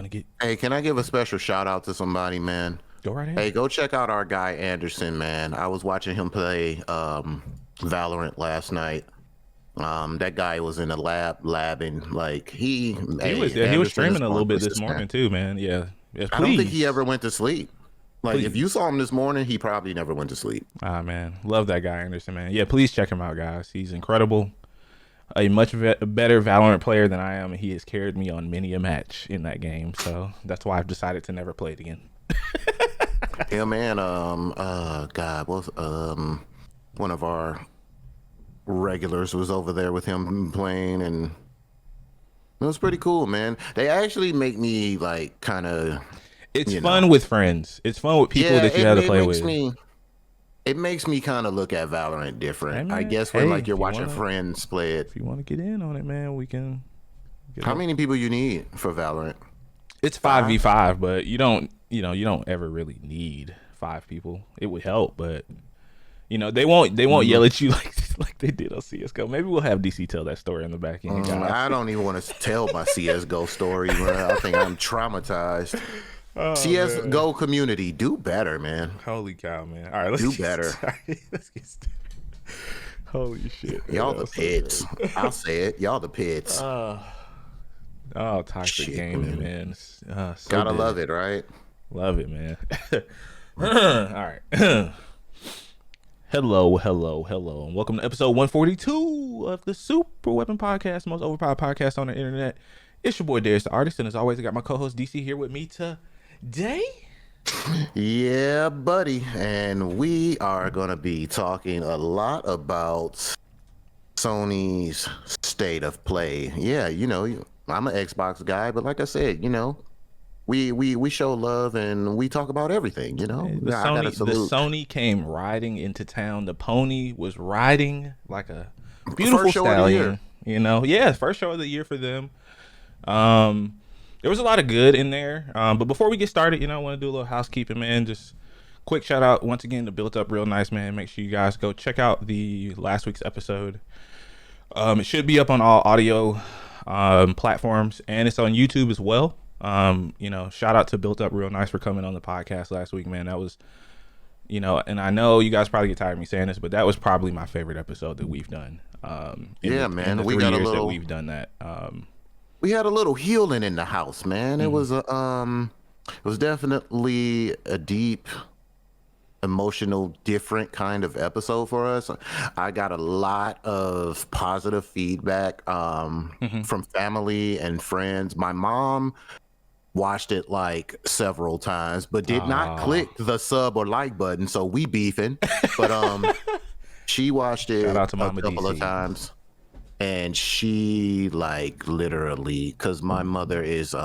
to get. Hey, can I give a special shout out to somebody, man? Go right ahead. Hey, go check out our guy Anderson, man. I was watching him play Valorant last night. That guy was in the labbing like He was Anderson is streaming a one little bit this persistent. morning too, man. Yeah. Yes, I don't think he please. ever went to sleep. Like if you Please. saw him this morning, he probably never went to sleep. Ah, man, love that guy Anderson, man. Yeah, please check him out, guys. He's incredible. A much better Valorant player than I am, and he has carried me on many a match in that game. So that's why I've decided to never play it again. Yeah, man. God, what's one of our regulars was over there with him playing, and it was pretty cool, man. They actually make me like kind of. It's fun with friends. It's fun with people that you have to play with. It makes me kind of look at Valorant different. Hey, man, I guess when like you're watching wanna, friends play it. If you want to get in on it, man, we can. How many people you need for Valorant? It's 5v5, but you don't ever really need 5 people. It would help, but they won't yell at you like they did on CS:GO. Maybe we'll have DC tell that story in the back end. I don't even want to tell my CS:GO story, man. I think I'm traumatized. Oh, CS:GO community, do better, man. Holy cow, man! All right, let's do get better. Started. Let's get started. Holy shit! Y'all the pits. I'll say it. Y'all the pits. Toxic shit, game, man. So gotta good. love it, right? Love it, man. All right. Hello, and welcome to episode 142 of the SuperWeapon podcast, most overpowered podcast on the internet. It's your boy Darius, the artist, and as always, I got my co-host DC here with me today. Yeah, buddy, and we are gonna be talking a lot about Sony's state of play. Yeah, I'm an Xbox guy, but like I said, we show love and we talk about everything. The Sony came riding into town. The pony was riding like a beautiful first show stallion. of the year. Yeah, first show of the year for them. There was a lot of good in there. But before we get started, I want to do a little housekeeping, man. Just quick shout out once again to Built Up Real Nice, man. Make sure you guys go check out the last week's episode. It should be up on all audio platforms, and it's on YouTube as well. Shout out to Built Up Real Nice for coming on the podcast last week, man. That was, and I know you guys probably get tired of me saying this, but that was probably my favorite episode that we've done. Man, we got a little. That we've done that. We had a little healing in the house, man. It was it was definitely a deep, emotional, different kind of episode for us. I got a lot of positive feedback from family and friends. My mom watched it like several times, but did not click the sub or like button, so we beefing. But she watched it a couple of times. And she like literally, because my mother is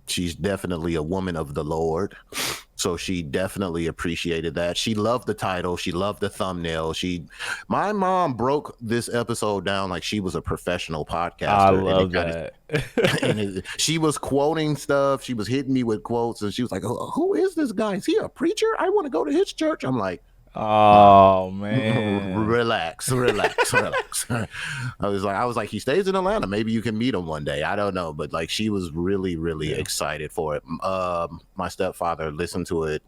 she's definitely a woman of the Lord, so she definitely appreciated that. She loved the title, she loved the thumbnail. My mom broke this episode down like she was a professional podcaster. I love that. She was quoting stuff, she was hitting me with quotes, and she was like, oh, who is this guy? Is he a preacher? I want to go to his church. I'm like, oh man, relax. I was like, he stays in Atlanta. Maybe you can meet him one day. I don't know, but like, she was really excited for it. My stepfather listened to it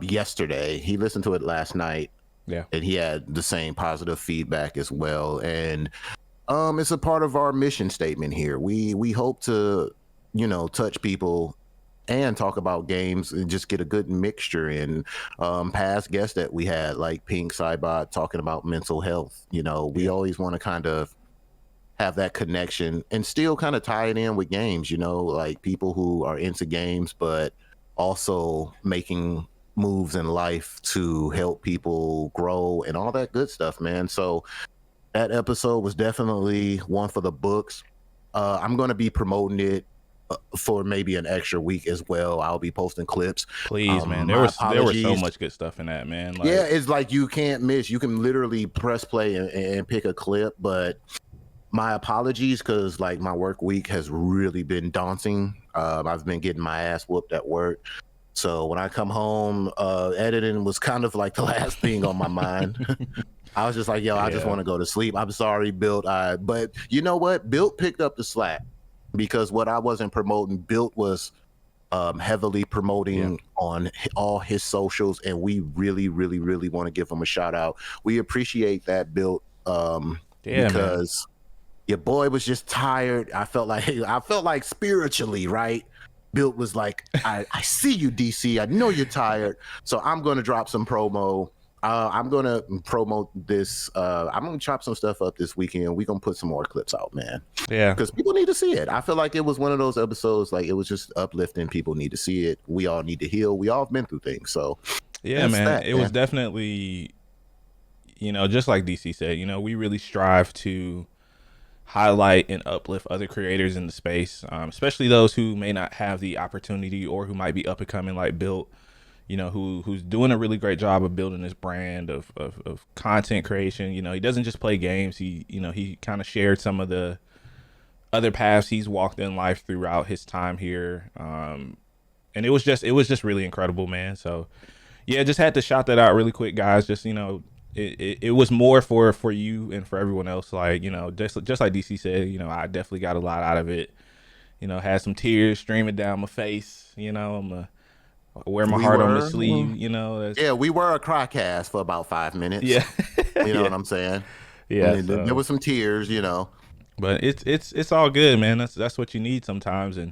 yesterday. He listened to it last night. Yeah, and he had the same positive feedback as well. And it's a part of our mission statement here. We hope to, touch people and talk about games and just get a good mixture in. Past guests that we had, like Pink Cybot, talking about mental health. We always want to kind of have that connection and still kind of tie it in with games, like people who are into games, but also making moves in life to help people grow and all that good stuff, man. So that episode was definitely one for the books. I'm going to be promoting it for maybe an extra week as well. I'll be posting clips. Please, man. There was so much good stuff in that, man. Yeah, it's like you can't miss. You can literally press play and pick a clip. But my apologies, because like my work week has really been daunting. I've been getting my ass whooped at work. So when I come home, editing was kind of like the last thing on my mind. I was just like, I just want to go to sleep. I'm sorry, Built. But you know what? Built picked up the slack. because what I wasn't promoting, Built was heavily promoting on all his socials, and we really, really, really want to give him a shout out. We appreciate that, Built, because your boy was just tired. I felt like spiritually, right? Built was like, I see you, DC. I know you're tired, so I'm going to drop some promo. I'm going to promote this. I'm going to chop some stuff up this weekend. We're going to put some more clips out, man. Yeah. Because people need to see it. I feel like it was one of those episodes, like it was just uplifting. People need to see it. We all need to heal. We all have been through things. So, yeah, man. It was definitely, just like DC said, we really strive to highlight and uplift other creators in the space, especially those who may not have the opportunity or who might be up and coming, like Built. Who's doing a really great job of building this brand of content creation. He doesn't just play games. He kind of shared some of the other paths he's walked in life throughout his time here. And it was just really incredible, man. So yeah, just had to shout that out really quick, guys. Just, it was more for you and for everyone else. Like, just like DC said, I definitely got a lot out of it. Had some tears streaming down my face. I wear my heart on my sleeve, Yeah, we were a crycast for about 5 minutes. Yeah. You know what I'm saying? Yeah. There was some tears, But it's all good, man. That's what you need sometimes. And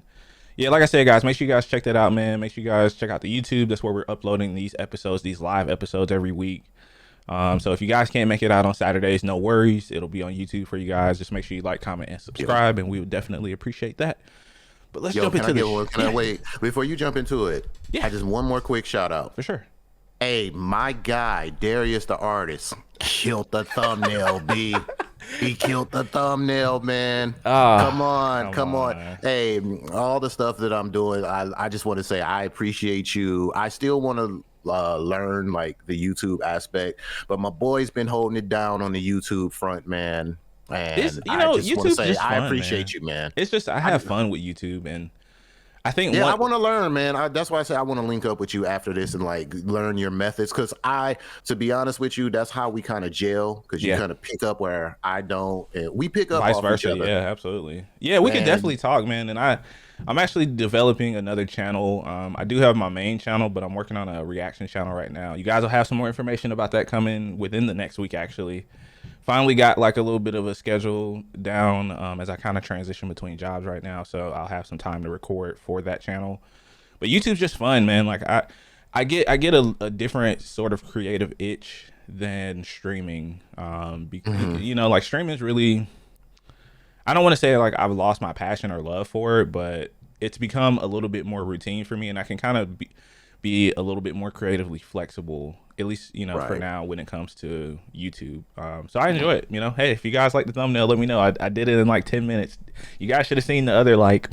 yeah, like I said, guys, make sure you guys check that out, man. Make sure you guys check out the YouTube. That's where we're uploading these episodes, these live episodes every week. So if you guys can't make it out on Saturdays, no worries. It'll be on YouTube for you guys. Just make sure you like, comment, and subscribe, and we would definitely appreciate that. But let's jump into this. Can I wait? Before you jump into it, I just one more quick shout out. For sure. Hey, my guy, Darius the artist, killed the thumbnail, B. He killed the thumbnail, man. Come on. Hey, all the stuff that I'm doing, I just want to say I appreciate you. I still want to learn like the YouTube aspect, but my boy's been holding it down on the YouTube front, man. And I just want to say I appreciate you, man. It's just I have fun with YouTube, and I think I want to learn, man. That's why I say I want to link up with you after this and like learn your methods. Because to be honest with you, that's how we kind of gel. Because you kind of pick up where I don't, and we pick up vice off versa. each other. Yeah, absolutely. Yeah, we can definitely talk, man. And I'm actually developing another channel. I do have my main channel, but I'm working on a reaction channel right now. You guys will have some more information about that coming within the next week, actually. Finally got like a little bit of a schedule down as I kind of transition between jobs right now, so I'll have some time to record for that channel. But YouTube's just fun, man. Like I get a different sort of creative itch than streaming, because like streaming is really, I don't want to say like I've lost my passion or love for it, but it's become a little bit more routine for me, and I can kind of be a little bit more creatively flexible, at least, for now when it comes to YouTube. So I enjoy it, Hey, if you guys like the thumbnail, let me know. I did it in like 10 minutes. You guys should have seen the other like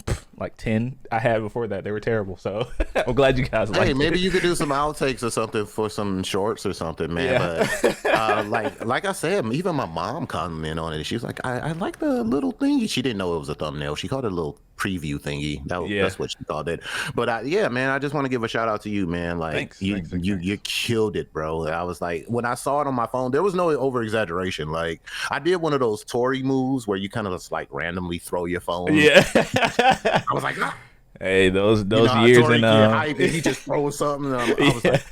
10 I had before that. They were terrible. So I'm glad you guys liked it. Hey, maybe you could do some outtakes or something for some shorts or something, man. Yeah. But like I said, even my mom commented on it. She was like, I like the little thingy. She didn't know it was a thumbnail. She called it a little preview thingy. That's what she called it. But yeah, man, I just want to give a shout out to you, man. Like thanks. You killed it, bro. I was like, when I saw it on my phone, there was no over exaggeration. Like I did one of those Tory moves where you kind of just like randomly throw your phone. Yeah. I was like, hey, those years and he just throws something. I was like,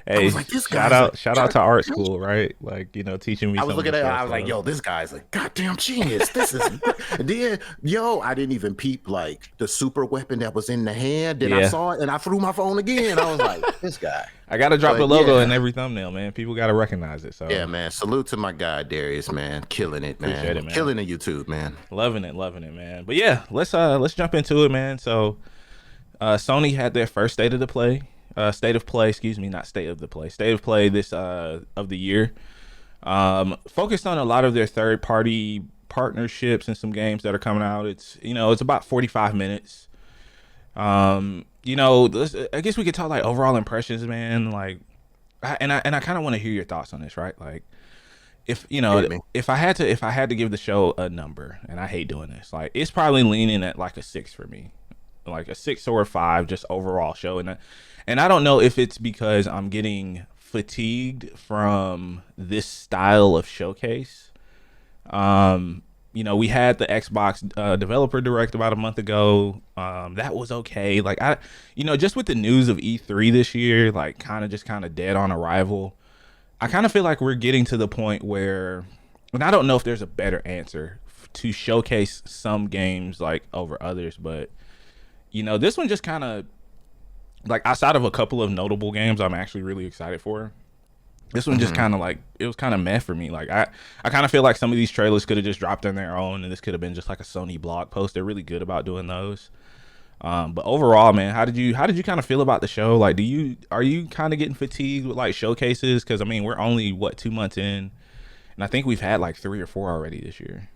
hey, was like, this shout out to art school, right? Like, teaching me. I was looking at it, I was like, yo, this guy's a goddamn genius. This is and then, I didn't even peep like the super weapon that was in the hand. Then I saw it and I threw my phone again. I was like, this guy. I gotta drop the logo in every thumbnail, man. People gotta recognize it. So yeah, man. Salute to my guy Darius, man. Killing it, man. Appreciate it, man. Killing the YouTube, man. Loving it, man. But yeah, let's jump into it, man. So Sony had their first state of play this of the year. Focused on a lot of their third party partnerships and some games that are coming out. It's it's about 45 minutes. I guess we could talk like overall impressions, man. Like, I kind of want to hear your thoughts on this, right? Like, if I had to give the show a number, and I hate doing this, like it's probably leaning at like a 6 for me, like a 6 or a 5, just overall show. And I don't know if it's because I'm getting fatigued from this style of showcase. We had the Xbox developer direct about a month ago. That was okay. Like just with the news of E3 this year, like kind of dead on arrival. I kind of feel like we're getting to the point where, and I don't know if there's a better answer to showcase some games like over others, but this one just kind of like outside of a couple of notable games, I'm actually really excited for. This one just Hmm. kind of like it was kind of meh for me. Like I kind of feel like some of these trailers could have just dropped on their own, and this could have been just like a Sony blog post. They're really good about doing those. But overall, man, how did you kind of feel about the show? Like, are you kind of getting fatigued with like showcases? Because I mean, we're only what 2 months in, and I think we've had like 3 or 4 already this year.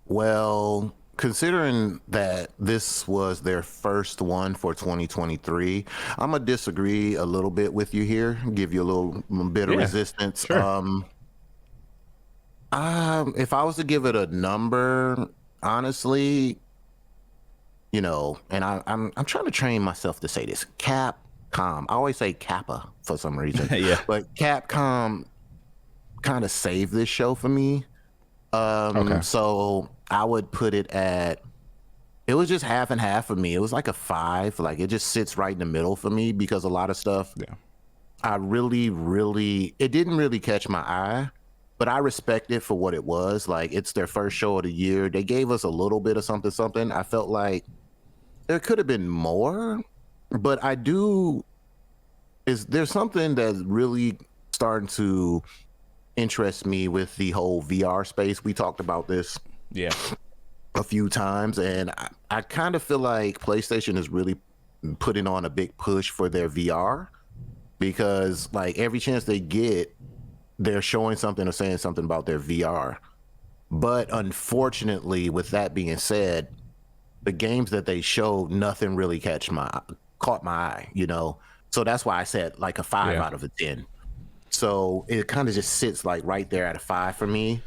Well, considering that this was their first one for 2023, I'm gonna disagree a little bit with you here. Give you a little bit of Yeah, resistance. sure. If I was to give it a number, honestly, and I'm trying to train myself to say this. Capcom. I always say Kappa for some reason, Yeah. but Capcom kind of saved this show for me. Okay. So I would put it at. It was just half and half for me. It was like a 5. Like it just sits right in the middle for me because a lot of stuff Yeah. I really, really, it didn't really catch my eye, but I respect it for what it was. Like it's their first show of the year. They gave us a little bit of something, something. I felt like there could have been more, but I do. Is there's something that's really starting to interest me with the whole VR space? We talked about this Yeah. a few times, and I kind of feel like PlayStation is really putting on a big push for their VR because, like, every chance they get, they're showing something or saying something about their VR. But unfortunately, with that being said, the games that they showed, nothing really caught my eye. So that's why I said like a 5 Yeah. out of a 10. So it kind of just sits like right there at a 5 for me.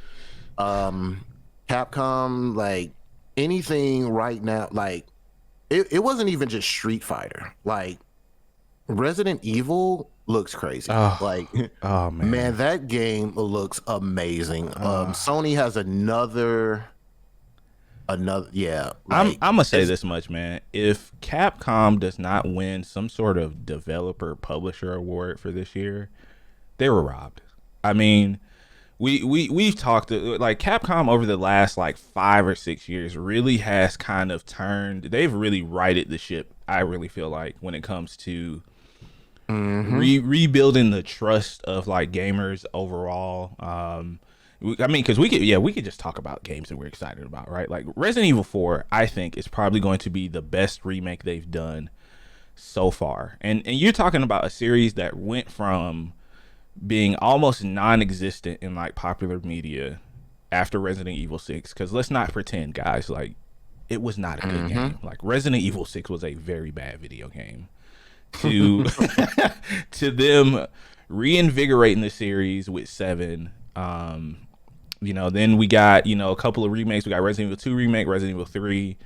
Um, Capcom, like anything right now, like it wasn't even just Street Fighter. Like Resident Evil looks crazy. Oh. Like Oh man, man. that game looks amazing. Uh, Sony has another yeah, I'm like I'm gonna say it's this much, man. If Capcom does not win some sort of developer publisher award for this year, they were robbed. I mean, we've talked like Capcom over the last like 5 or 6 years really has kind of turned. They've really righted the ship. I really feel like when it comes to hmm rebuilding the trust of like gamers overall. I mean, because we could just talk about games that we're excited about, right? Like Resident Evil 4, I think is probably going to be the best remake they've done so far. And you're talking about a series that went from being almost non-existent in like popular media after Resident Evil 6. Because let's not pretend, guys, like it was not a good hmm game. Like Resident Evil 6 was a very bad video game. To to them reinvigorating the series with 7. Then we got a couple of remakes. We got Resident Evil 2 remake, Resident Evil 3.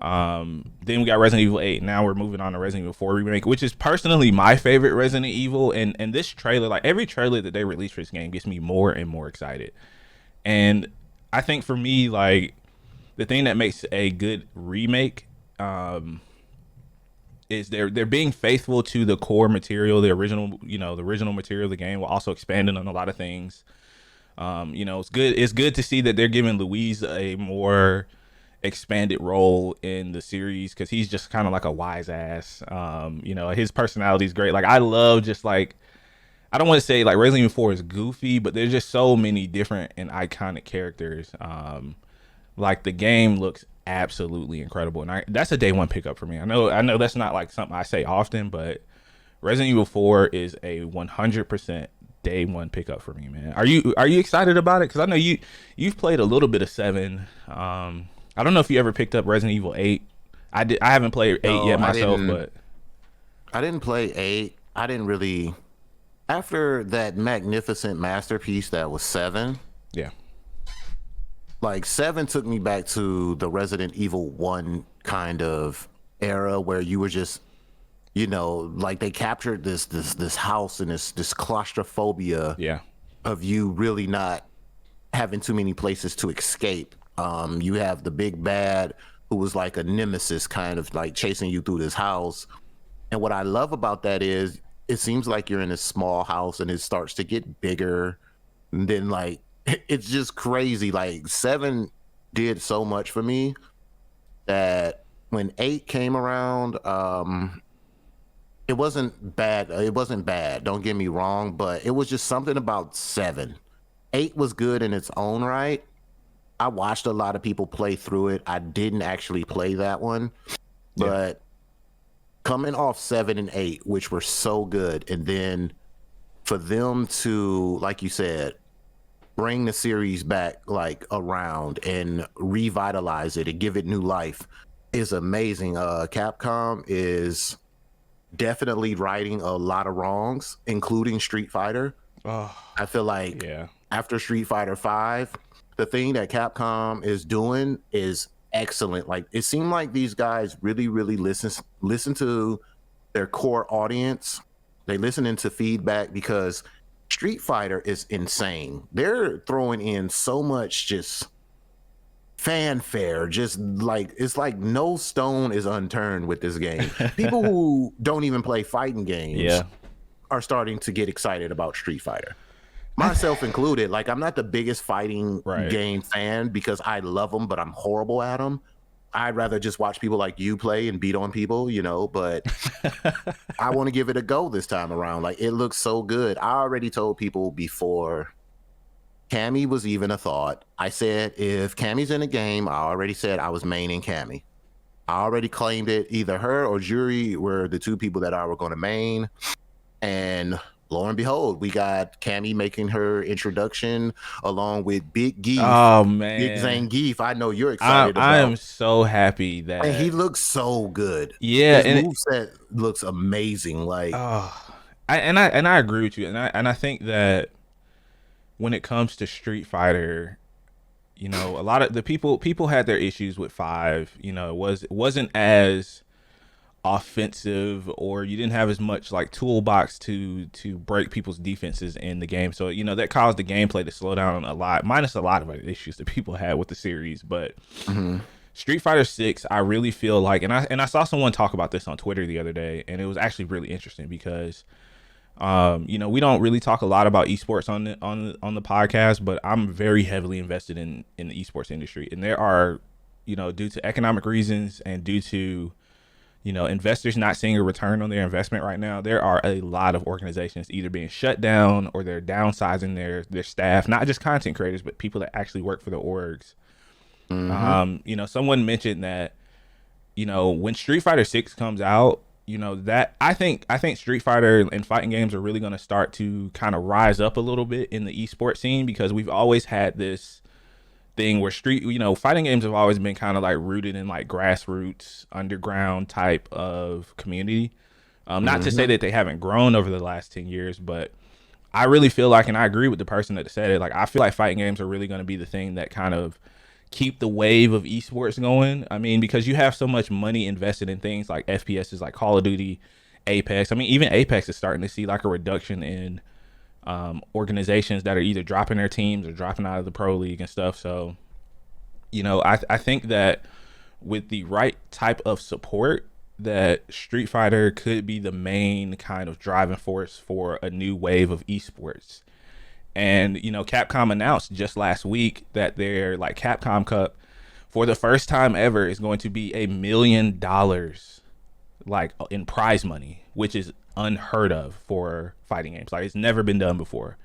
Then we got Resident Evil 8. Now we're moving on to Resident Evil 4 remake, which is personally my favorite Resident Evil. And this trailer, like every trailer that they release for this game, gets me more and more excited. And I think for me, like the thing that makes a good remake, is they're being faithful to the core material, the original material of the game, while also expanding on a lot of things. It's good. It's good to see that they're giving Louise a more expanded role in the series because he's just kind of like a wise ass. His personality is great. Like I love just like I don't want to say like Resident Evil 4 is goofy, but there's just so many different and iconic characters. Like the game looks absolutely incredible, and that's a day one pickup for me. I know that's not like something I say often, but Resident Evil 4 is a 100% day one pickup for me, man. Are you excited about it? Because I know you've played a little bit of 7. I don't know if you ever picked up Resident Evil 8. I haven't played 8 No, yet myself, but I didn't play 8. I didn't really after that magnificent masterpiece that was 7. yeah, Like 7 took me back to the Resident Evil 1 kind of era where you were just like they captured this house and this claustrophobia yeah, of you really not having too many places to escape. You have the big bad who was like a nemesis, kind of like chasing you through this house. And what I love about that is it seems like you're in a small house and it starts to get bigger. And then like it's just crazy. Like 7 did so much for me that when 8 came around, it wasn't bad. It wasn't bad. Don't get me wrong, but it was just something about 7. 8 was good in its own right. I watched a lot of people play through it. I didn't actually play that one, but coming off 7 and 8, which were so good, and then for them to, like you said, bring the series back like around and revitalize it and give it new life is amazing. Capcom is definitely righting a lot of wrongs, including Street Fighter. I feel like after Street Fighter 5, the thing that Capcom is doing is excellent. Like it seemed like these guys really listen to their core audience. They listen into feedback because Street Fighter is insane. They're throwing in so much just fanfare, just like it's like no stone is unturned with this game. People who don't even play fighting games are starting to get excited about Street Fighter, myself included. Like I'm not the biggest fighting game fan because I love them, but I'm horrible at them. I'd rather just watch people like you play and beat on people, you know, but I want to give it a go this time around. Like it looks so good. I already told people before Cammy was even a thought. I said, if Cammy's in a game, I already said I was maining Cammy. I already claimed it. Either her or Jury were the 2 people that I were going to main. And lo and behold, we got Cammy making her introduction along with Big Geef. Oh man, Big Zangief. I know you're excited. I am so happy that and he looks so good. Yeah, his moveset looks amazing. Like, I agree with you, and I think that when it comes to Street Fighter, you know, a lot of the people had their issues with 5. You know, it wasn't as offensive, or you didn't have as much like toolbox to break people's defenses in the game. So, you know, that caused the gameplay to slow down a lot, minus a lot of issues that people had with the series. But Street Fighter 6, I really feel like, and I saw someone talk about this on Twitter the other day, and it was actually really interesting because you know, we don't really talk a lot about esports on the podcast, but I'm very heavily invested in the esports industry, and there are, you know, due to economic reasons and due to, you know, investors not seeing a return on their investment right now, there are a lot of organizations either being shut down or they're downsizing their staff, not just content creators, but people that actually work for the orgs. You know, someone mentioned that, you know, when Street Fighter 6 comes out, you know, that I think Street Fighter and fighting games are really going to start to kind of rise up a little bit in the esports scene, because we've always had this thing where fighting games have always been kind of like rooted in like grassroots underground type of community. Not to say that they haven't grown over the last 10 years, but I really feel like, and I agree with the person that said it, like I feel like fighting games are really going to be the thing that kind of keep the wave of esports going. I mean, because you have so much money invested in things like FPSs, like Call of Duty, Apex. I mean, even Apex is starting to see like a reduction in organizations that are either dropping their teams or dropping out of the pro league and stuff. So, you know, I think that with the right type of support, that Street Fighter could be the main kind of driving force for a new wave of esports. And, you know, Capcom announced just last week that their like Capcom Cup, for the first time ever, is going to be $1 million like in prize money, which is unheard of for fighting games. Like it's never been done before.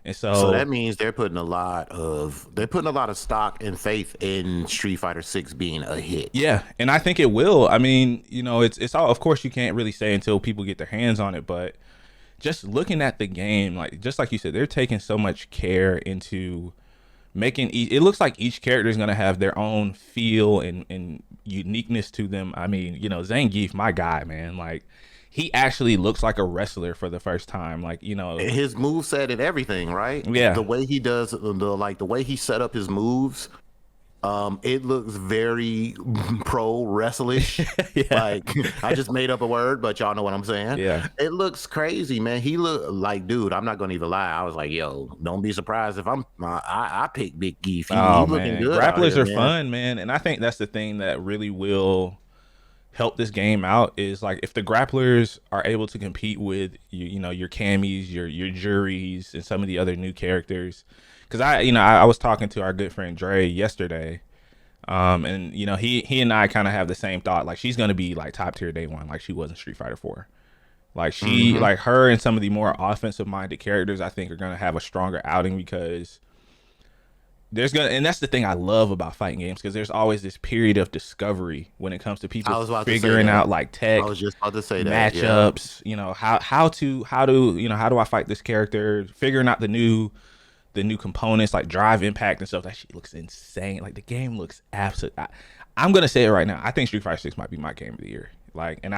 And so that means they're putting a lot of stock and faith in Street Fighter 6 being a hit. Yeah, and I think it will. I mean, you know, it's all, of course you can't really say until people get their hands on it, but just looking at the game, like just like you said, they're taking so much care into making it looks like each character is going to have their own feel and uniqueness to them. I mean, you know, Zangief, my guy, man, like he actually looks like a wrestler for the first time. Like, you know, his moveset and everything, right? Yeah, the way he does the way he set up his moves, It looks very pro wrestlish. Yeah. Like I just made up a word, but y'all know what I'm saying. Yeah. It looks crazy, man. He look like, dude. I'm not gonna even lie. I was like, yo, don't be surprised if I pick Big Geef. He Oh looking man, good out grapplers here, are man. fun, man, and I think that's the thing that really will help this game out is like if the grapplers are able to compete with you know your Cammies, your Juries, and some of the other new characters. Because I was talking to our good friend Dre yesterday, and you know he and I kind of have the same thought. Like she's gonna be like top tier day one, like she was in Street Fighter 4. Like Hmm. like her and some of the more offensive minded characters, I think are gonna have a stronger outing because and that's the thing I love about fighting games because there's always this period of discovery when it comes to people I was about to say figuring that. out like I tech was just about to say that. Yeah. matchups, you know, how to you know how do I fight this character, figuring out the new components like drive impact and stuff. That shit looks insane. Like the game looks absolute. I'm gonna say it right now. I think Street Fighter 6 might be my game of the year. Like, and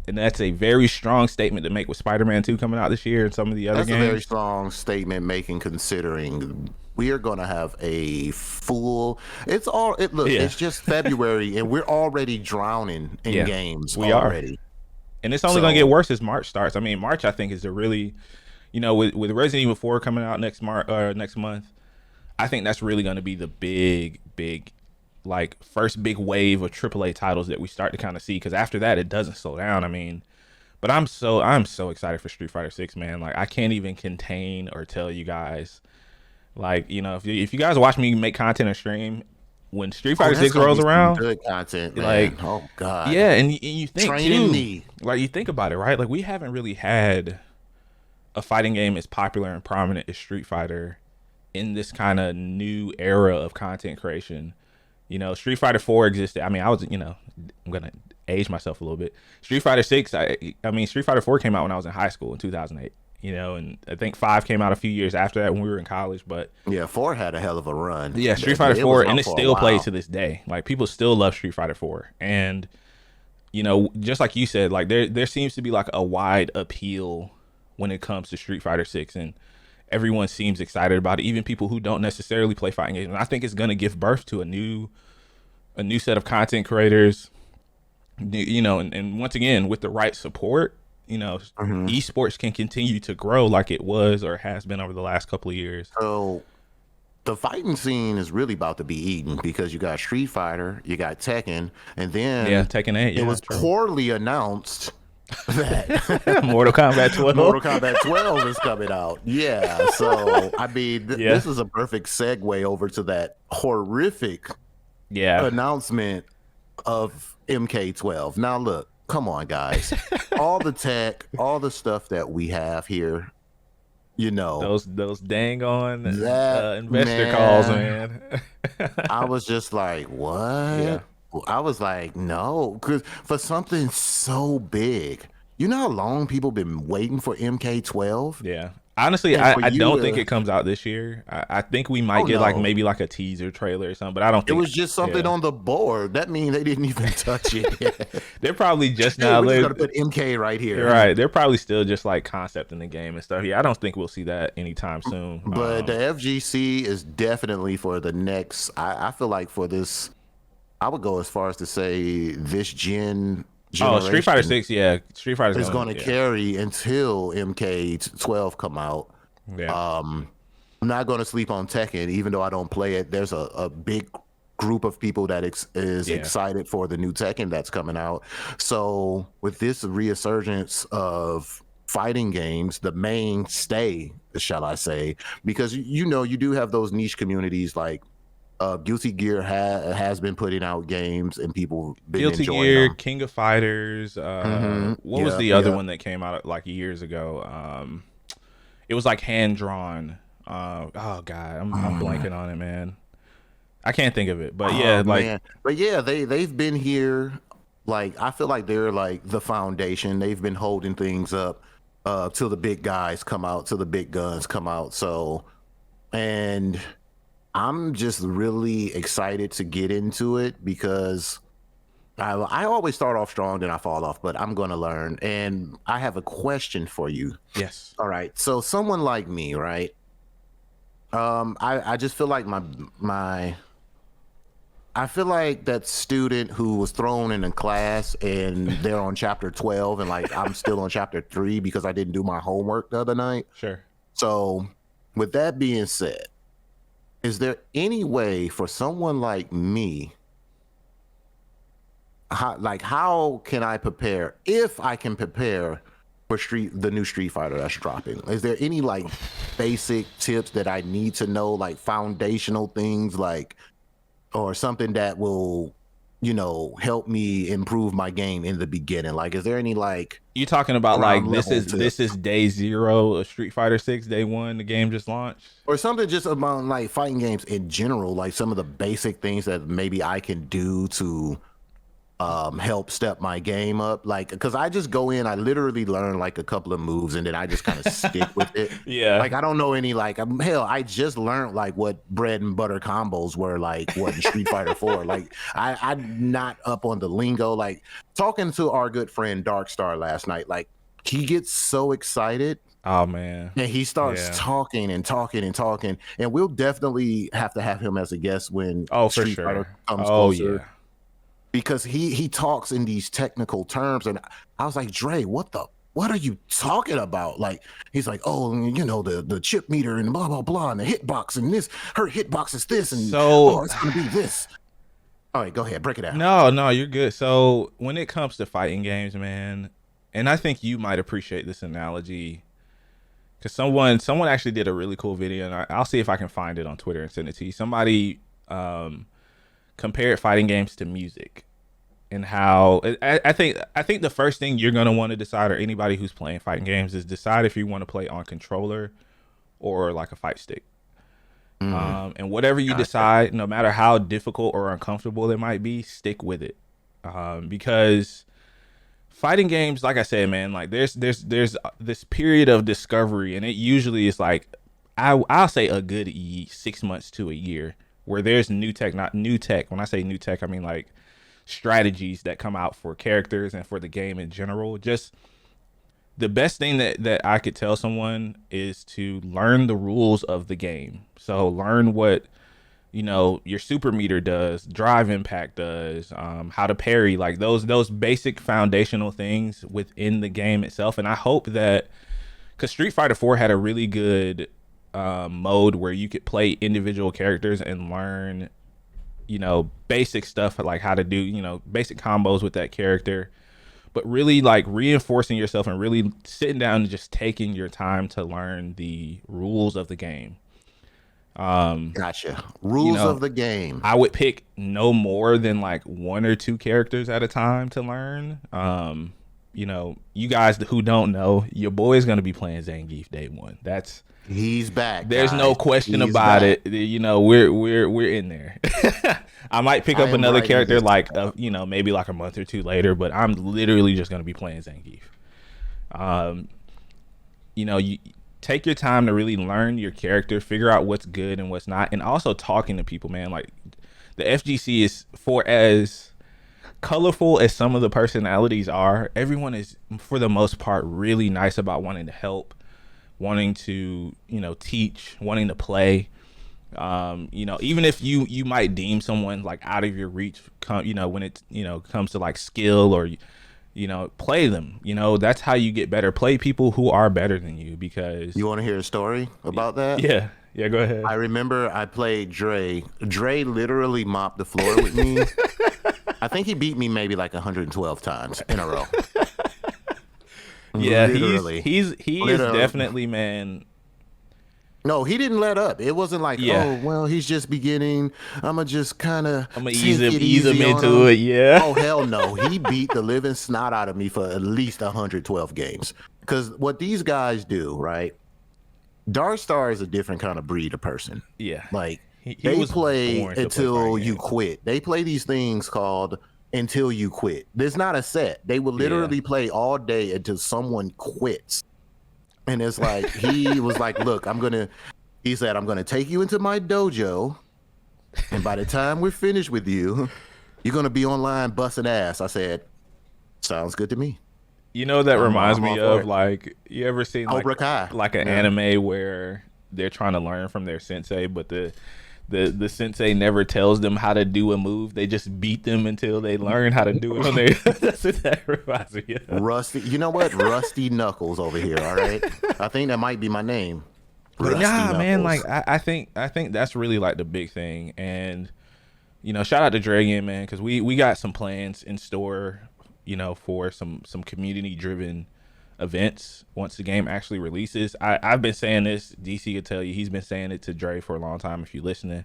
that's a very strong statement to make with Spider-Man 2 coming out this year and some of the other That's a very games. strong statement making considering we are going to have a full look, Yeah, it's just February and we're already drowning in yeah, games we are. already. And it's only gonna get So, worse as March starts. I mean, March I think is a really, you know, with Resident Evil 4 coming out next month, I think that's really gonna be the big like first big wave of AAA titles that we start to kind of see. Because after that, it doesn't slow down. I mean, but I'm so excited for Street Fighter 6, man. Like I can't even contain or tell you guys. Like you know, if you guys watch me make content or stream, when Street oh, Fighter that's 6 going to rolls be some around, good content, like man. Oh God. yeah, and you think Training too, me. like you think about it, right? Like we haven't really had a fighting game as popular and prominent as Street Fighter in this kind of new era of content creation. You know, Street Fighter 4 existed. I mean, I'm gonna age myself a little bit. Street Fighter 6, I mean, Street Fighter 4 came out when I was in high school in 2008. You know, and I think 5 came out a few years after that when we were in college. But Yeah, 4 had a hell of a run. yeah, Street Fighter It was 4, and out it's for a still played to while. this day. Like people still love Street Fighter 4, and you know, just like you said, like there seems to be like a wide appeal when it comes to Street Fighter 6, and everyone seems excited about it. Even people who don't necessarily play fighting games. And I think it's gonna give birth to a new set of content creators. You know, and once again, with the right support, you know, Mhm. esports can continue to grow like it was or has been over the last couple of years. So the fighting scene is really about to be eaten because you got Street Fighter, you got Tekken, and Yeah, then Tekken 8. it Yeah, was true. poorly announced that Mortal Kombat 12. Mortal Kombat 12 is coming out. Yeah, so I mean, Yeah, this is a perfect segue over to that horrific yeah. announcement of MK12. Now, look, come on, guys. All the tech, all the stuff that we have here, you know, Those dang on that investor calls, man, man. I was just like, Yeah, what? I was like, no, because for something so big, you know how long people been waiting for MK12? yeah. Honestly, And I, for I you don't think to, it comes out this year. I think we might oh get like no, maybe like a teaser trailer or something, but I don't it think. was just something Yeah, on the board. That means they didn't even touch it yet. they're probably just Dude, now. we're just gonna put MK right You're here. right. They're probably still just like concept in the game and stuff. Yeah, I don't think we'll see that anytime soon. But the FGC is definitely for the next. I feel like for this, I would go as far as to say this Oh, Street Fighter generation 6. Yeah, Street Fighter's is going. going to Yeah, carry until MK12 come out. yeah, I'm not going to sleep on Tekken, even though I don't play it. There's a big group of people that is yeah. excited for the new Tekken that's coming out. So with this resurgence of fighting games, the mainstay, shall I say, because you know you do have those niche communities like Guilty Gear has been putting out games and people been Guilty enjoying Gear, them. King of Fighters. What was Yeah, the other yeah. one that came out like years ago? It was like hand drawn. Oh god, I'm blanking on it, man. I can't think of it, but yeah, Oh like man, but yeah, they've been here. Like I feel like they're like the foundation. They've been holding things up till the big guys come out, till the big guns come out. So, and I'm just really excited to get into it because I always start off strong, then I fall off. But I'm gonna learn, and I have a question for you. yes, All right, so someone like me, right? I just feel like my I feel like that student who was thrown in a class and they're on chapter 12 and like I'm still on chapter 3 because I didn't do my homework the other night. Sure. So, with that being said, is there any way for someone like me, how can I prepare, if I can prepare for the new Street Fighter that's dropping? Is there any like basic tips that I need to know, like foundational things, like, or something that will, help me improve my game in the beginning? Like, is there any like You talking about like this tips? is day 0 of Street Fighter 6, day 1, the game just launched? Or something just about like fighting games in general, like some of the basic things that maybe I can do to help step my game up? Like, because I just go in, I literally learn like a couple of moves and then I just kind of stick with it. Yeah. Like, I don't know any, like, hell, I just learned like what bread and butter combos were, like what in Street Fighter 4. Like, I'm not up on the lingo. Like, talking to our good friend Darkstar last night, like, he gets so excited. Oh man. And he starts talking and talking and talking. And we'll definitely have to have him as a guest when Street Fighter comes closer. Yeah. Because he talks in these technical terms, and I was like, Dre, what are you talking about? Like, he's like, oh, the chip meter and blah blah blah, and the hitbox and this, her hitbox is this, and so it's gonna be this. All right, go ahead, break it out. No, you're good. So when it comes to fighting games, man, and I think you might appreciate this analogy, because someone actually did a really cool video, and I'll see if I can find it on Twitter and send it to you. Somebody compared fighting games to music, and how I think the first thing you're gonna want to decide, or anybody who's playing fighting games, is decide if you want to play on controller or like a fight stick. And whatever you decide, no matter how difficult or uncomfortable it might be, stick with it, because fighting games, like I said, man, like there's this period of discovery, and it usually is like I'll say a good 6 months to a year, where there's new tech. Not new tech. When I say new tech, I mean like strategies that come out for characters and for the game in general. Just the best thing that I could tell someone is to learn the rules of the game. So learn what your super meter does, drive impact does, how to parry, like those basic foundational things within the game itself. And I hope that, because Street Fighter 4 had a really good mode where you could play individual characters and learn basic stuff, like how to do basic combos with that character, but really like reinforcing yourself and really sitting down and just taking your time to learn the rules of the game. Gotcha. Rules of the game. I would pick no more than like 1 or 2 characters at a time to learn. You guys who don't know, your boy is going to be playing Zangief day 1. He's back. There's guys. no question about it. We're in there. I might pick up another character like maybe like a month or 2 later, but I'm literally just going to be playing Zangief. You take your time to really learn your character, figure out what's good and what's not, and also talking to people, man. Like, the FGC is, for as colorful as some of the personalities are, everyone is, for the most part, really nice about wanting to help, wanting to teach, wanting to play. Even if you might deem someone like out of your reach, when it comes to like skill, or play them. That's how you get better. Play people who are better than you, because you want to hear a story about that? Yeah, go ahead. I remember I played Dre. Dre literally mopped the floor with me. I think he beat me maybe like 112 times in a row. Yeah, literally. He is definitely, man. No, he didn't let up. It wasn't like, oh, well, he's just beginning. I'm going to ease him into it. Yeah. Oh, hell no. He beat the living snot out of me for at least 112 games. Because what these guys do, right? Darkstar is a different kind of breed of person. Yeah. Like, they play until you quit. They play these things called until you quit. There's not a set. They will literally play all day until someone quits. And it's like, he was like, look, he said, I'm going to take you into my dojo. And by the time we're finished with you, you're going to be online busting ass. I said, sounds good to me. That reminds me of, like, you ever seen like an anime where they're trying to learn from their sensei, but the the sensei never tells them how to do a move. They just beat them until they learn how to do it on their. That's what that reminds me of. Rusty, you know what? Rusty Knuckles over here. All right, I think that might be my name. But Rusty yeah, man, Knuckles. like I think that's really like the big thing. And shout out to Dragon, man, because we got some plans in store, for some community driven events once the game actually releases. I've been saying this. DC could tell you, he's been saying it to Dre for a long time. If you're listening,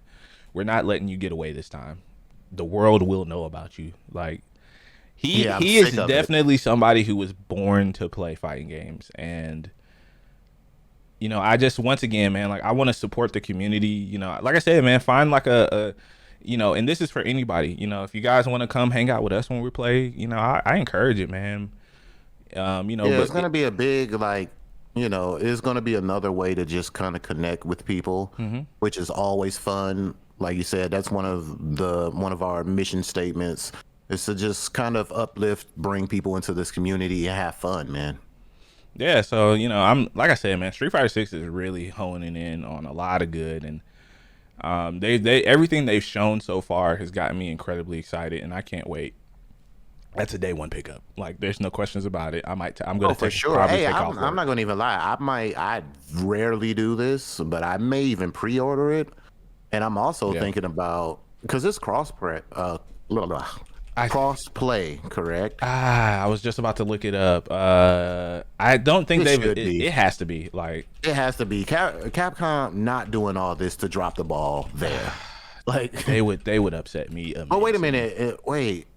we're not letting you get away this time. The world will know about you. Like he is definitely somebody who was born to play fighting games. And I just, once again, man, like I want to support the community. Like I said, man, find like a and this is for anybody. If you guys want to come hang out with us when we play, I encourage it, man. Yeah, but it's gonna be a big, like, it's gonna be another way to just kind of connect with people, which is always fun. Like you said, that's one of our mission statements, is to just kind of uplift, bring people into this community and have fun, man. Yeah, so I'm, like I said, man, Street Fighter 6 is really honing in on a lot of good, and they everything they've shown so far has gotten me incredibly excited, and I can't wait. That's a day one pickup. Like, there's no questions about it. I'm gonna for sure. Hey, I'm not gonna even lie. I rarely do this, but I may even pre-order it. And I'm also thinking about, because it's cross-play, correct? I was just about to look it up. I don't think it has to be. Like, it has to be. Capcom not doing all this to drop the ball there. Like, they would upset me immensely. Oh, wait a minute. Wait.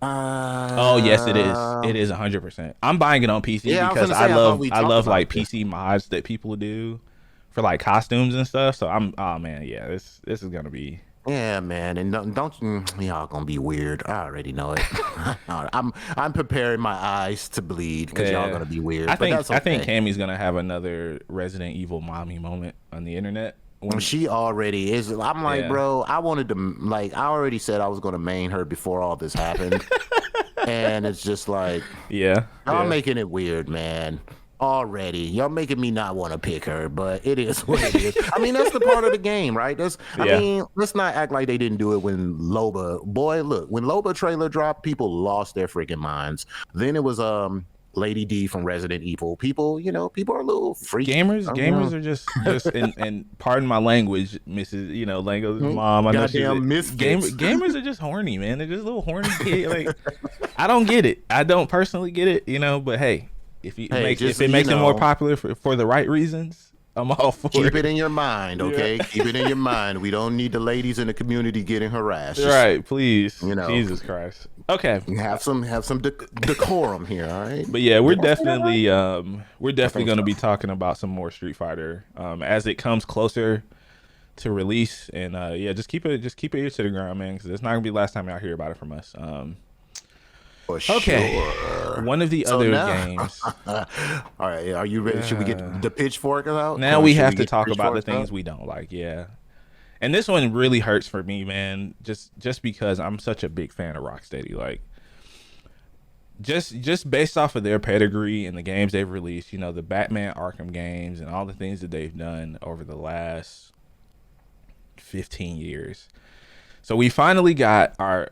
Oh yes, it is. It is 100%. I'm buying it on PC because I love like PC mods that people do for like costumes and stuff. So oh man, yeah, this is gonna be. Yeah, man, and don't y'all gonna be weird. I already know it. I'm preparing my eyes to bleed because y'all gonna be weird. I think Cammy's gonna have another Resident Evil mommy moment on the internet. She already is. I'm like, bro, I already said I was gonna main her before all this happened, and it's just like, y'all making it weird, man. Already, y'all making me not want to pick her, but it is what it is. I mean, that's the part of the game, right? I mean, let's not act like they didn't do it when Loba. Boy, look, when Loba trailer dropped, people lost their freaking minds. Then it was Lady D from Resident Evil. People are a little freaky. Gamers are just and pardon my language, Mrs. Lango's mom. I know gamers are just horny, man. They're just little horny kids. Like, I don't get it. I don't personally get it, but hey. If it makes it more popular for the right reasons, I'm all for it. Keep it in your mind, okay? Keep it in your mind. We don't need the ladies in the community getting harassed. Right, please. Jesus Christ. Okay. Have some decorum here, all right? But yeah, we're definitely going to be talking about some more Street Fighter as it comes closer to release, and just keep it ear to the ground, man, because it's not going to be the last time y'all hear about it from us. For sure. One of the other games. All right, are you ready? Should we get the pitchfork out? Now we have to talk about the things we don't like. Yeah, and this one really hurts for me, man. Just because I'm such a big fan of Rocksteady. Like, just based off of their pedigree and the games they've released, the Batman Arkham games and all the things that they've done over the last 15 years. So we finally got our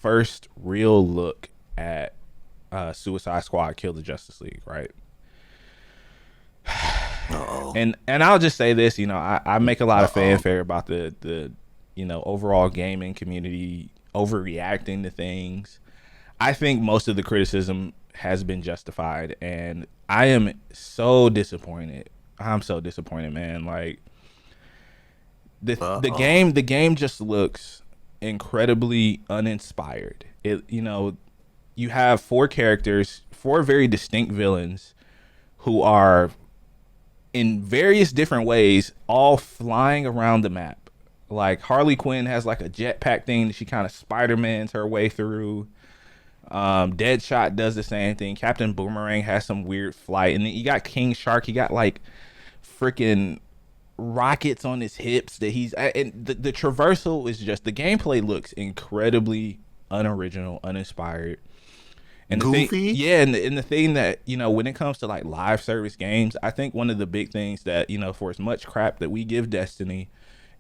first real look at Suicide Squad: Kill the Justice League, right? Uh-oh. And I'll just say this, I make a lot of fanfare about the overall gaming community overreacting to things. I think most of the criticism has been justified, and I am so disappointed. I'm so disappointed, man. Like, the game just looks incredibly uninspired. You have four characters, four very distinct villains who are in various different ways all flying around the map. Like, Harley Quinn has like a jetpack thing that she kind of Spider-Mans her way through. Deadshot does the same thing. Captain Boomerang has some weird flight, and then you got King Shark. He got like freaking rockets on his hips that and the traversal is just, the gameplay looks incredibly unoriginal, uninspired, and goofy. And the thing that when it comes to like live service games, I think one of the big things that for as much crap that we give Destiny,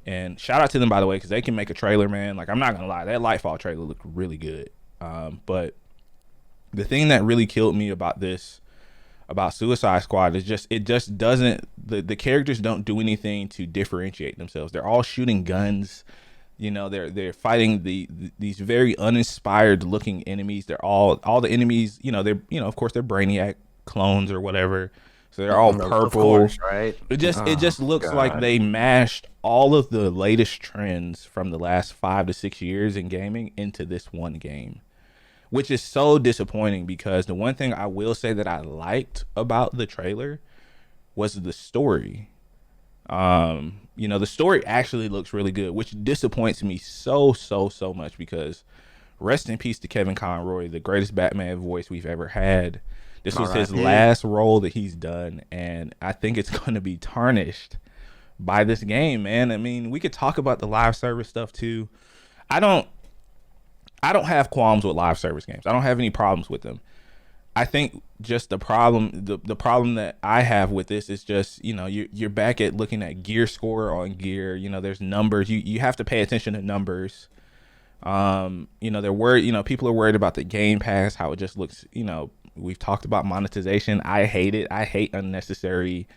And shout out to them, by the way, because they can make a trailer, man. Like, I'm not gonna lie, that Lightfall trailer looked really good. But the thing that really killed me about this, about Suicide Squad, is just it just doesn't, the characters don't do anything to differentiate themselves. They're all shooting guns. You know, they're fighting these very uninspired looking enemies. They're all the enemies. You know, they're, you know, of course they're Brainiac clones or whatever. So they're all purple. Of course, right? It just looks like they mashed all of the latest trends from the last 5 to 6 years in gaming into this one game, which is so disappointing, because the one thing I will say that I liked about the trailer was the story. You know, the story actually looks really good, which disappoints me so much, because rest in peace to Kevin Conroy, the greatest Batman voice we've ever had. This was his last role that he's done, and I think it's going to be tarnished by this game, man. I mean, we could talk about the live service stuff too. I don't have qualms with live service games. I don't have any problems with them. I think just the problem that I have with this is just, you know, you're back at looking at gear score on gear. You know, there's numbers. You have to pay attention to numbers. You know, they're worried. You know, people are worried about the Game Pass, how it just looks. You know, we've talked about monetization. I hate it. I hate unnecessary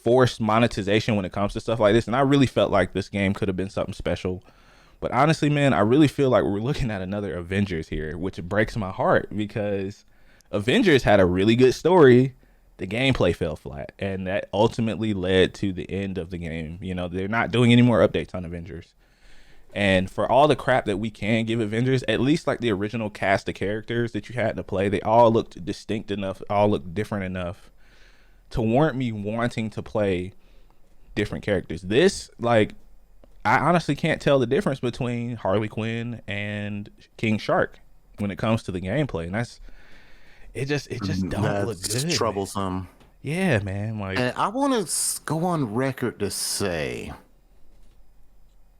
forced monetization when it comes to stuff like this. And I really felt like this game could have been something special. But honestly, man, I really feel like we're looking at another Avengers here, which breaks my heart, because Avengers had a really good story. The gameplay fell flat, and that ultimately led to the end of the game. You know, they're not doing any more updates on Avengers. And for all the crap that we can give Avengers, at least like the original cast of characters that you had to play, they all looked distinct enough, all looked different enough to warrant me wanting to play different characters. This, like, I honestly can't tell the difference between Harley Quinn and King Shark when it comes to the gameplay, and it just don't look good. Troublesome. Yeah, man. Like, and I want to go on record to say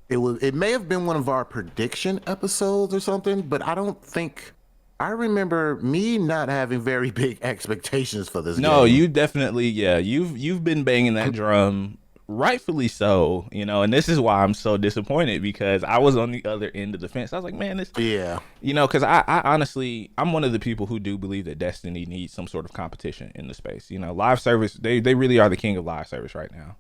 it may have been one of our prediction episodes or something, but I don't think I remember me not having very big expectations for this game. No, you definitely, yeah, you've been banging that drum. Rightfully so, you know, and this is why I'm so disappointed, because I was on the other end of the fence. I was like, man, this, yeah, you know, because I honestly, I'm one of the people who do believe that Destiny needs some sort of competition in the space. You know, live service, they really are the king of live service right now,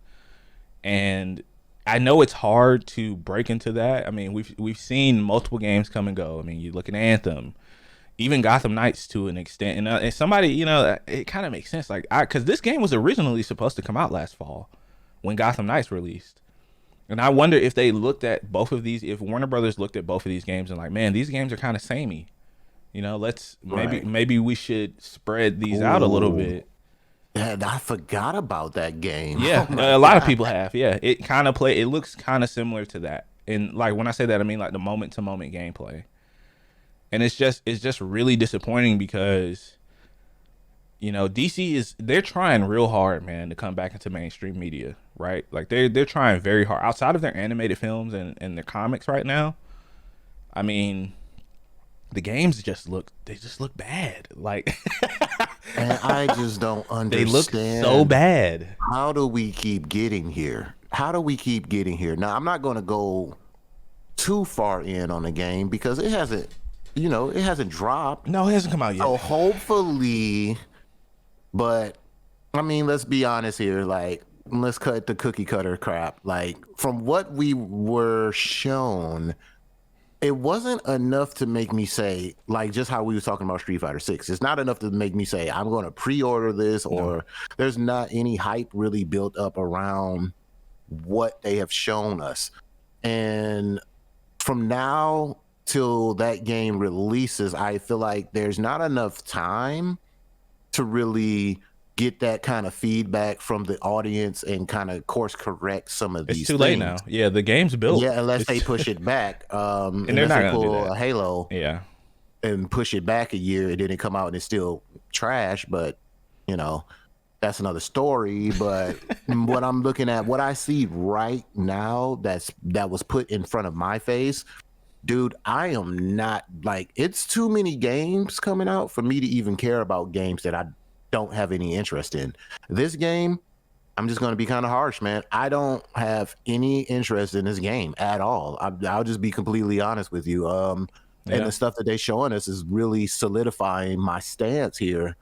and I know it's hard to break into that. I mean, we've seen multiple games come and go. I mean, you look at Anthem, even Gotham Knights to an extent, and somebody, you know, it kind of makes sense, like, because this game was originally supposed to come out last fall when Gotham Knights released. And I wonder if they looked at both of these, if Warner Brothers looked at both of these games and like, man, these games are kind of samey. You know, let's maybe we should spread these out a little bit. And I forgot about that game. Yeah, a lot of people have. Yeah, it kind of it looks kind of similar to that. And like, when I say that, I mean like the moment to moment gameplay. And it's just really disappointing, because, you know, DC they're trying real hard, man, to come back into mainstream media, right? Like they're trying very hard outside of their animated films and their comics right now. I mean, the games just look bad. Like, and I just don't understand. They look so bad. How do we keep getting here? Now, I'm not going to go too far in on the game, because it hasn't dropped. No, it hasn't come out yet. So hopefully. But I mean, let's be honest here. Like, let's cut the cookie cutter crap. Like, from what we were shown, it wasn't enough to make me say, like, just how we were talking about Street Fighter 6. It's not enough to make me say I'm going to pre-order this, or there's not any hype really built up around what they have shown us. And from now till that game releases, I feel like there's not enough time to really get that kind of feedback from the audience and kind of course correct some of these things. It's too late now. Yeah, the game's built. Yeah, unless they push it back. And they're not going to do that. A Halo, yeah, and push it back a year, and then it come out and it's still trash. But, you know, that's another story. But what I'm looking at, what I see right now that was put in front of my face, dude, I am not, like, it's too many games coming out for me to even care about games that I don't have any interest in. This game, I'm just going to be kind of harsh, man. I don't have any interest in this game at all. I'll just be completely honest with you. And Yeah. the stuff that they showing us is really solidifying my stance here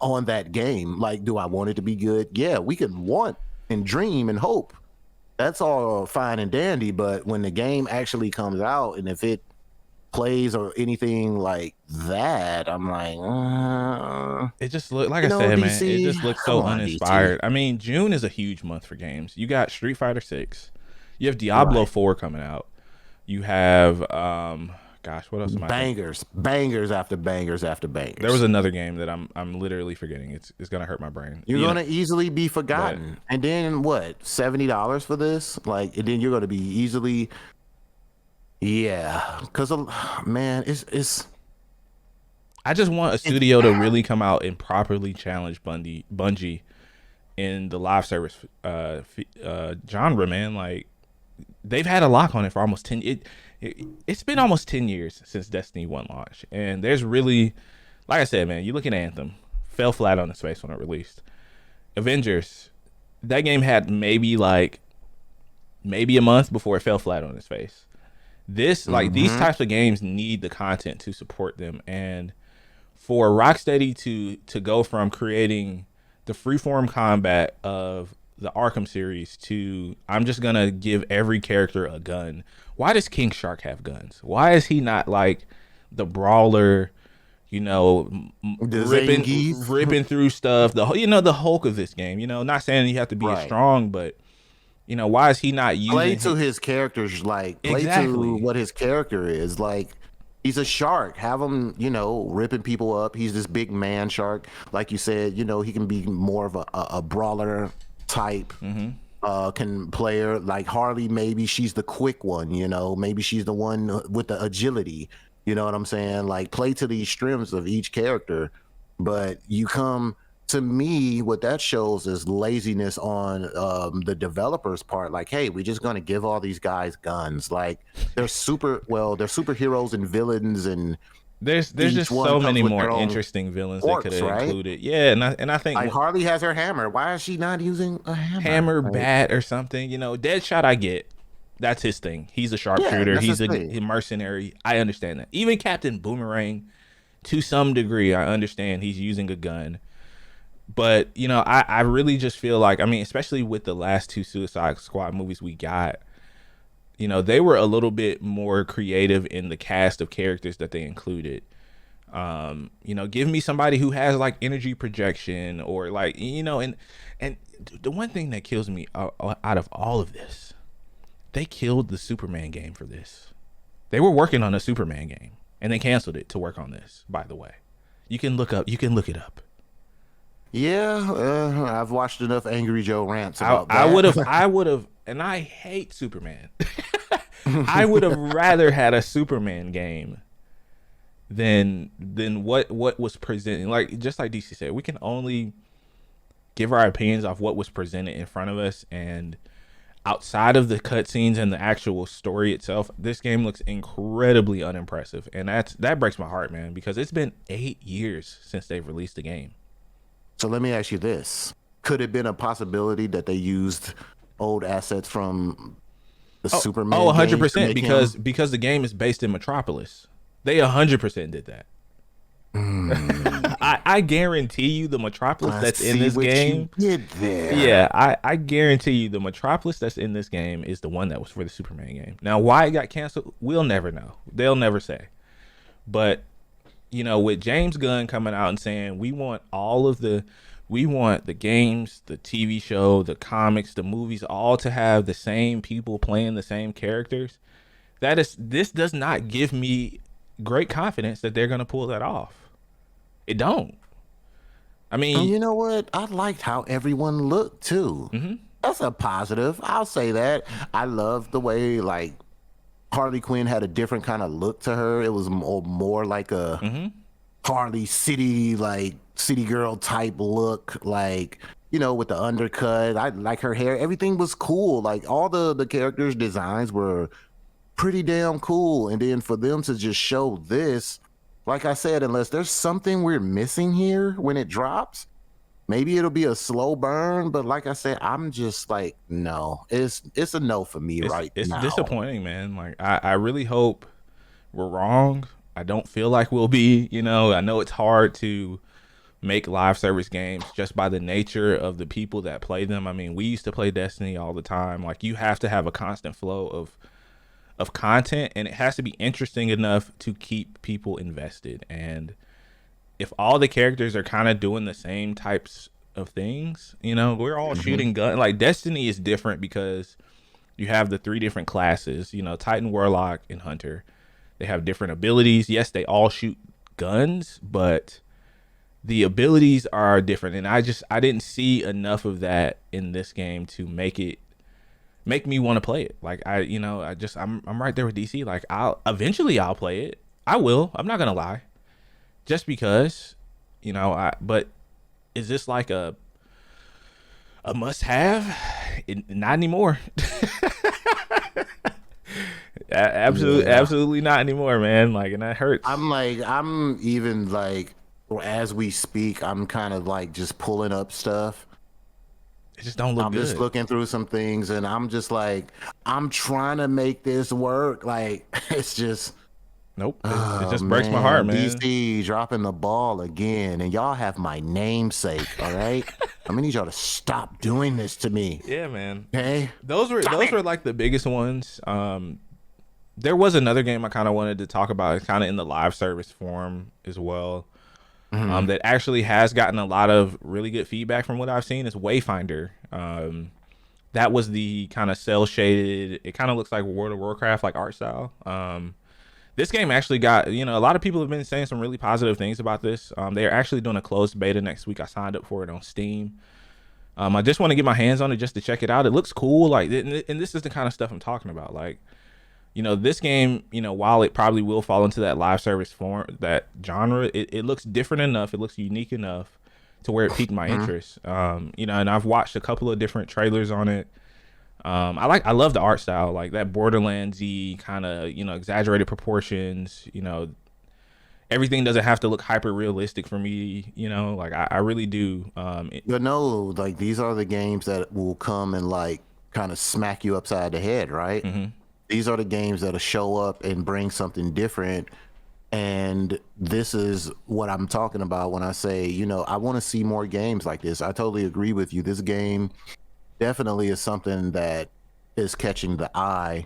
on that game. Like, do I want it to be good? Yeah, we can want and dream and hope. That's all fine and dandy. But when the game actually comes out, and if it plays or anything like that, I'm like, It just looked like I said, man. It DC, just looks come so on, DC. uninspired. I mean, June is a huge month for games. You got Street Fighter 6. You have Diablo Right. 4 coming out. You have gosh, what else am I thinking? Bangers after bangers after There was bangers. another game that I'm literally forgetting. It's gonna hurt my brain. You're You know, gonna easily be but forgotten, and then what? $70 for this? Like, and then you're gonna be easily, yeah. Because man, it's I just want a it, studio to really come out and properly challenge Bungie in the live service genre, man. Like they've had a lock on it for almost 10 it's been almost 10 years since Destiny 1 launched. And there's really, like I said, man, you look at Anthem, fell flat on its face when it released. Avengers, that game had maybe a month before it fell flat on its face. This like these hmm types of games need the content to support them, and for Rocksteady to go from creating the freeform combat of the Arkham series to I'm just gonna give every character a gun. Why does King Shark have guns? Why is he not like the brawler? You know, the ripping Zangief, ripping through stuff. The Hulk of this game. Not saying you have to be as right? strong, but why is he not Play using to his, his character's like play to exactly? what his character is like. He's a shark. Have him, ripping people up. He's this big man shark, like you said. He can be more of a brawler type Mm-hmm. can player like Harley. Maybe she's the quick one. Maybe she's the one with the agility. You know what I'm saying? Like play to these strengths of each character, but you come to me, what that shows is laziness on the developers' part. Like, hey, we're just gonna give all these guys guns. Like, they're superheroes and villains, and There's each just one so comes many with more their own interesting villains they could quirks, have right? included. Yeah, and I think Like Harley has her hammer. Why is she not using a hammer? Hammer, Like, Bat, or something. Deadshot, I get. That's his thing. He's a yeah, sharpshooter. that's He's his a thing. mercenary. I understand that. Even Captain Boomerang, to some degree, I understand he's using a gun. But I really just feel like, I mean, especially with the last two Suicide Squad movies we got, they were a little bit more creative in the cast of characters that they included. Give me somebody who has like energy projection or like and the one thing that kills me out of all of this, they killed the Superman game for this. They were working on a Superman game and they canceled it to work on this. By the way, you can look it up. Yeah, I've watched enough Angry Joe rants about I that. would have, and I hate Superman. I would have rather had a Superman game than what was presented. Like just like DC said, we can only give our opinions off what was presented in front of us, and outside of the cutscenes and the actual story itself, this game looks incredibly unimpressive, and that breaks my heart, man, because it's been 8 years since they've released the game. So let me ask you this: could it been a possibility that they used old assets from the Superman Oh, game to 100%, make him? because the game is based in Metropolis. They 100% did that. I guarantee you the Metropolis I that's in see this what game. you did there. Yeah, I guarantee you the Metropolis that's in this game is the one that was for the Superman game. Now, why it got canceled, we'll never know. They'll never say. But, with James Gunn coming out and saying we want the games, the TV show, the comics, the movies, all to have the same people playing the same characters. This does not give me great confidence that they're going to pull that off. It don't. I And mean, you know what? I liked how everyone looked too. That's a positive. I'll say that. I love the way like Harley Quinn had a different kind of look to her. It was more like a Harley City, like city girl type look, like with the undercut. I like her hair. Everything was cool. Like all the characters' designs were pretty damn cool. And then for them to just show this, like I said, unless there's something we're missing here when it drops, maybe it'll be a slow burn, but like I said, I'm just like, no, it's a no for me right It's now. disappointing, man. Like I really hope we're wrong. I don't feel like we'll be. I know it's hard to make live service games just by the nature of the people that play them. I mean, we used to play Destiny all the time. Like you have to have a constant flow of content, and it has to be interesting enough to keep people invested. And if all the characters are kind of doing the same types of things, we're all Hmm. shooting gun. Like Destiny is different because you have the three different classes, Titan, Warlock, and Hunter. They have different abilities. Yes, they all shoot guns, but the abilities are different. And I didn't see enough of that in this game to make me want to play it. Like I'm right there with DC. Like I'll play it. I will. I'm not gonna lie. Just because, but is this like a must have? Not anymore. Yeah. Absolutely not anymore, man. Like, and that hurts. I'm even like, as we speak, I'm kind of like just pulling up stuff. It just don't look I'm just good. looking through some things and I'm just like, I'm trying to make this work. Like, it's just, Nope. It oh just breaks my heart, man, man. DC dropping the ball again. And y'all have my namesake, all right? I'm gonna need y'all to stop doing this to me. Yeah, man. Okay? Stop Those it. were like the biggest ones. There was another game I kind of wanted to talk about, kind of in the live service form as well. Mhm. That actually has gotten a lot of really good feedback from what I've seen is Wayfinder. That was the kind of cell shaded. It kind of looks like World of Warcraft, like art style. This game actually got, a lot of people have been saying some really positive things about this. They're actually doing a closed beta next week. I signed up for it on Steam. I just want to get my hands on it just to check it out. It looks cool. Like, and this is the kind of stuff I'm talking about. Like, this game, while it probably will fall into that live service form, that genre, it looks different enough. It looks unique enough to where it piqued my Mhm. interest. And I've watched a couple of different trailers on it. I love the art style, like that Borderlandsy kind of, exaggerated proportions. Everything doesn't have to look hyper realistic for me. Like I really do. But no, like these are the games that will come and like kind of smack you upside the head, right? Mhm. These are the games that'll show up and bring something different. And this is what I'm talking about when I say, I want to see more games like this. I totally agree with you. This game definitely is something that is catching the eye.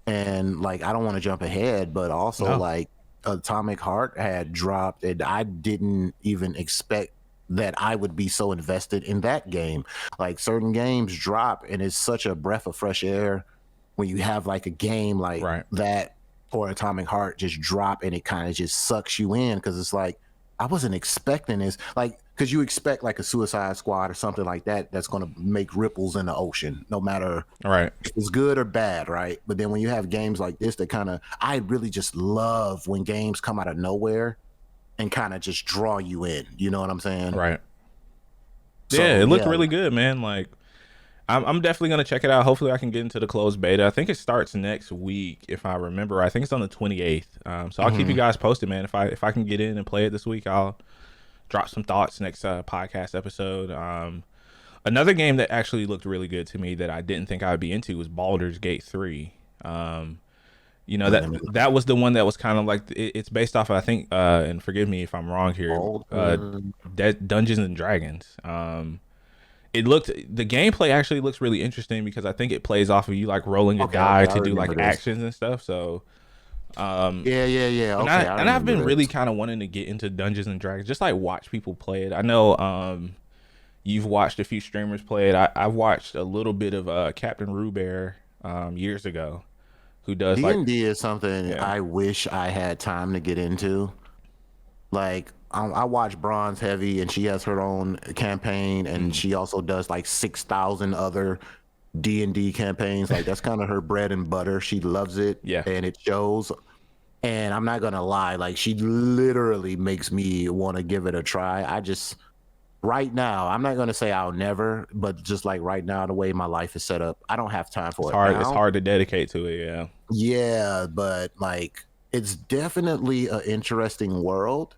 And like, I don't want to jump ahead, but also No. like Atomic Heart had dropped, and I didn't even expect that I would be so invested in that game. Like certain games drop, and it's such a breath of fresh air when you have like a game like Right. that or Atomic Heart just drop, and it kind of just sucks you in because it's like I wasn't expecting this. Like, because you expect like a Suicide Squad or something like that that's going to make ripples in the ocean, no matter All right. if it's good or bad, right? But then when you have games like this that kind of, I really just love when games come out of nowhere and kind of just draw you in. You know what I'm saying? Right. Yeah, So it looked yeah. really good, man. Like I'm definitely gonna check it out. Hopefully, I can get into the closed beta. I think it starts next week, if I remember. I think it's on the 28th. So I'll keep you Mhm. guys posted, man. If I can get in and play it this week, I'll drop some thoughts next podcast episode. Another game that actually looked really good to me that I didn't think I would be into was Baldur's Gate 3. That Let me that was the one that was kind of like it's based off of, I think, and forgive me if I'm wrong here, hold. Dungeons and Dragons. The gameplay actually looks really interesting because I think it plays off of you like rolling a Okay, okay, die I to do like remember this. actions and stuff. So, Yeah, yeah, yeah. and Okay, I I've remember been this. really kind of wanting to get into Dungeons and Dragons, just like watch people play it. I know you've watched a few streamers play it. I've watched a little bit of Captain Rubear years ago, who does like, D&D is something yeah. I wish I had time to get into. Like I watch Bronze Heavy, and she has her own campaign, and Mhm. she also does like 6,000 other D&D campaigns. Like that's kind of her bread and butter. She loves it, Yeah. and it shows. And I'm not gonna lie, like she literally makes me want to give it a try. I just right now, I'm not gonna say I'll never, but just like right now, the way my life is set up, I don't have time It's for it hard. It's now. hard to dedicate to it. Yeah. Yeah, but like it's definitely an interesting world,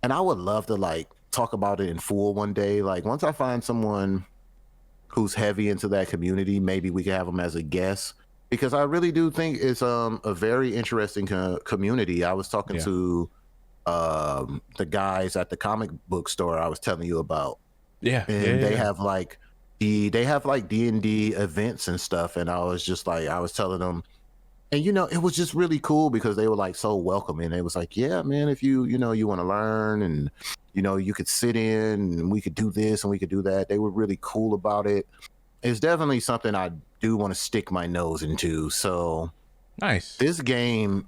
and I would love to like talk about it in full one day. Like once I find someone who's heavy into that community, maybe we can have them as a guest, because I really do think it's a very interesting community. I was talking Yeah. to the guys at the comic book store I was telling you about, Yeah. and they Yeah. have like D&D events and stuff, and I was just like, I was telling them, and it was just really cool because they were like so welcoming. They was like, yeah man, if you want to learn, and you could sit in and we could do this and we could do that. They were really cool about it. It's definitely something I do want to stick my nose into. So Nice. this game,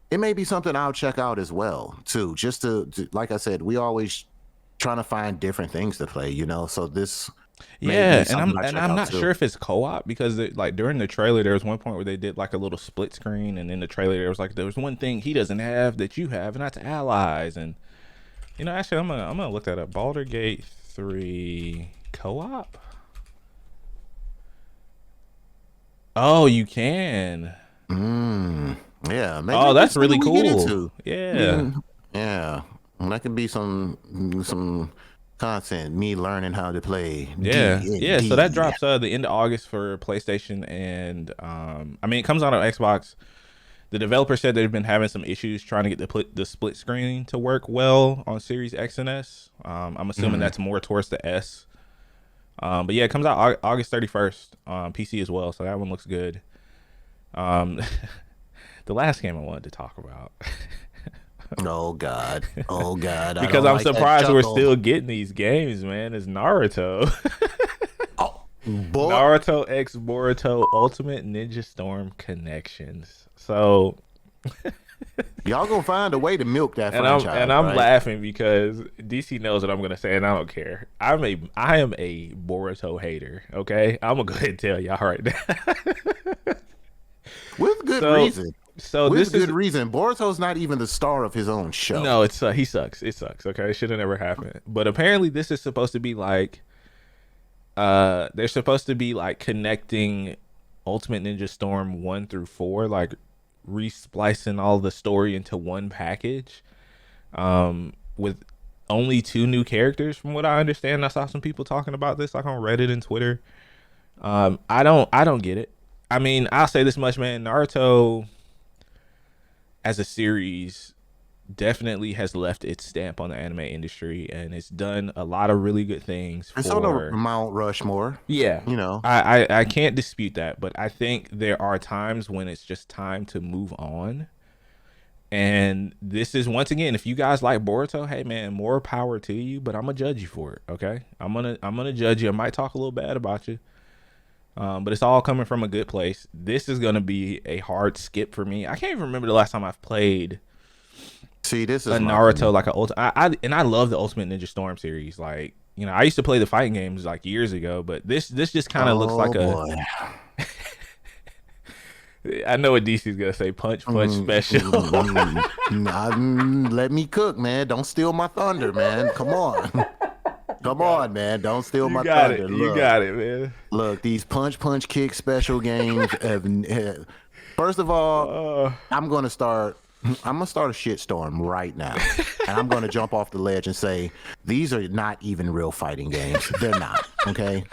it may be something I'll check out as well too, just to like I said, we always trying to find different things to play, so this Yeah, and I'm not sure if it's co-op because like during the trailer there was one point where they did like a little split screen, and in the trailer there was one thing he doesn't have that you have, and that's allies. And actually I'm gonna look that up. Baldur's Gate 3 co-op. Oh, you can. Yeah, maybe Oh, that's really we get cool. into. Yeah. Yeah, that could be some content, me learning how to play Yeah. Yeah. So that D&D. drops the end of August for PlayStation, and I mean it comes out on Xbox. The developer said they've been having some issues trying to get the split screen to work well on Series X and S. I'm assuming that's more towards the S. But yeah, it comes out August 31st on PC as well, so that one looks good. The last game I wanted to talk about. Oh God. Because I'm surprised we're still getting these games, man. Is Naruto. Boy. Naruto X Boruto Ultimate Ninja Storm Connections. So y'all gonna find a way to milk that and franchise. I'm right? laughing because DC knows what I'm gonna say, and I don't care. I am a Boruto hater. Okay, I'm gonna go ahead and tell y'all right now. With good reason. So with this good is reason. Boruto's not even the star of his own show. No, it's he sucks. It sucks. Okay, it should have never happened. But apparently, this is supposed to be like, they're supposed to be like connecting Ultimate Ninja Storm 1 through 4, like resplicing all the story into one package, with only 2 new characters, from what I understand. I saw some people talking about this like on Reddit and Twitter. I don't get it. I mean, I'll say this much, man. Naruto as a series definitely has left its stamp on the anime industry, and it's done a lot of really good things. It's on the Mount Rushmore. Yeah, I can't dispute that, but I think there are times when it's just time to move on. And this is, once again, if you guys like Boruto, hey man, more power to you, but I'm gonna judge you for it. Okay, I'm gonna judge you. I might talk a little bad about you, but it's all coming from a good place. This is gonna be a hard skip for me. I can't even remember the last time I've played. See, this is a Naruto, like I love the Ultimate Ninja Storm series. Like, I used to play the fighting games like years ago, but this just kind of looks like a. I know what DC's gonna say. Punch special. Let me cook, man. Don't steal my thunder, man. Come on. Come on, man. Don't steal my thunder. You got it, man. Look, these punch kick special games first of all, I'm gonna start a shitstorm right now. And I'm gonna jump off the ledge and say these are not even real fighting games. They're not, okay?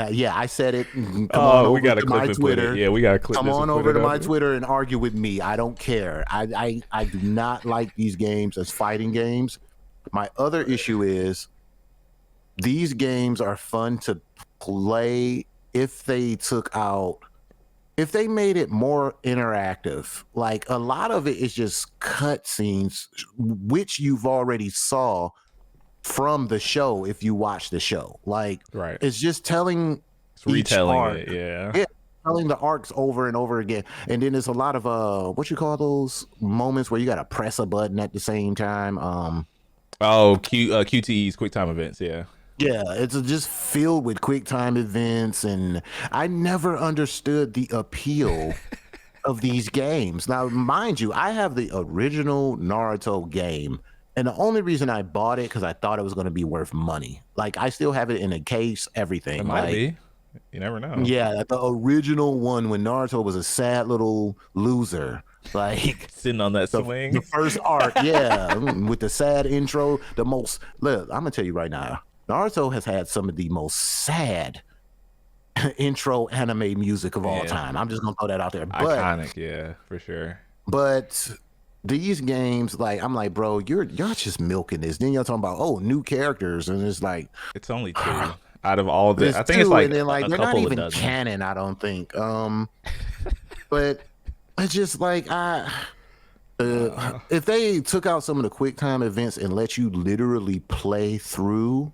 Yeah, I said it. Come on over to my Twitter. Yeah, we got to clip. Come on over to my Twitter and argue with me. I don't care. I do not like these games as fighting games. My other issue is these games are fun to play if they made it more interactive. Like, a lot of it is just cutscenes, which you've already saw from the show if you watch the show. Like, right, it's just telling, it's retelling it, yeah, telling the arcs over and over again. And then there's a lot of what you call those moments where you gotta press a button at the same time. QTEs, quick time events. Yeah, it's just filled with quick time events, and I never understood the appeal of these games. Now, mind you, I have the original Naruto game, and the only reason I bought it because I thought it was going to be worth money. Like, I still have it in a case, everything. It might be. You never know. Yeah, the original one when Naruto was a sad little loser. Like Sitting on that swing. the first arc, yeah, with the sad intro, the most. Look, I'm gonna tell you right now, Naruto has had some of the most sad intro anime music of all Yeah. time. I'm just gonna throw that out there, Iconic, yeah, for sure. but these games, like, I'm like, bro, y'all just milking this. Then y'all talking about, oh, new characters, and it's like, It's only two out of all the. there's I think it's two, like and then like a they're not couple of even dozen. canon, I don't think. But it's just like if they took out some of the quick time events and let you literally play through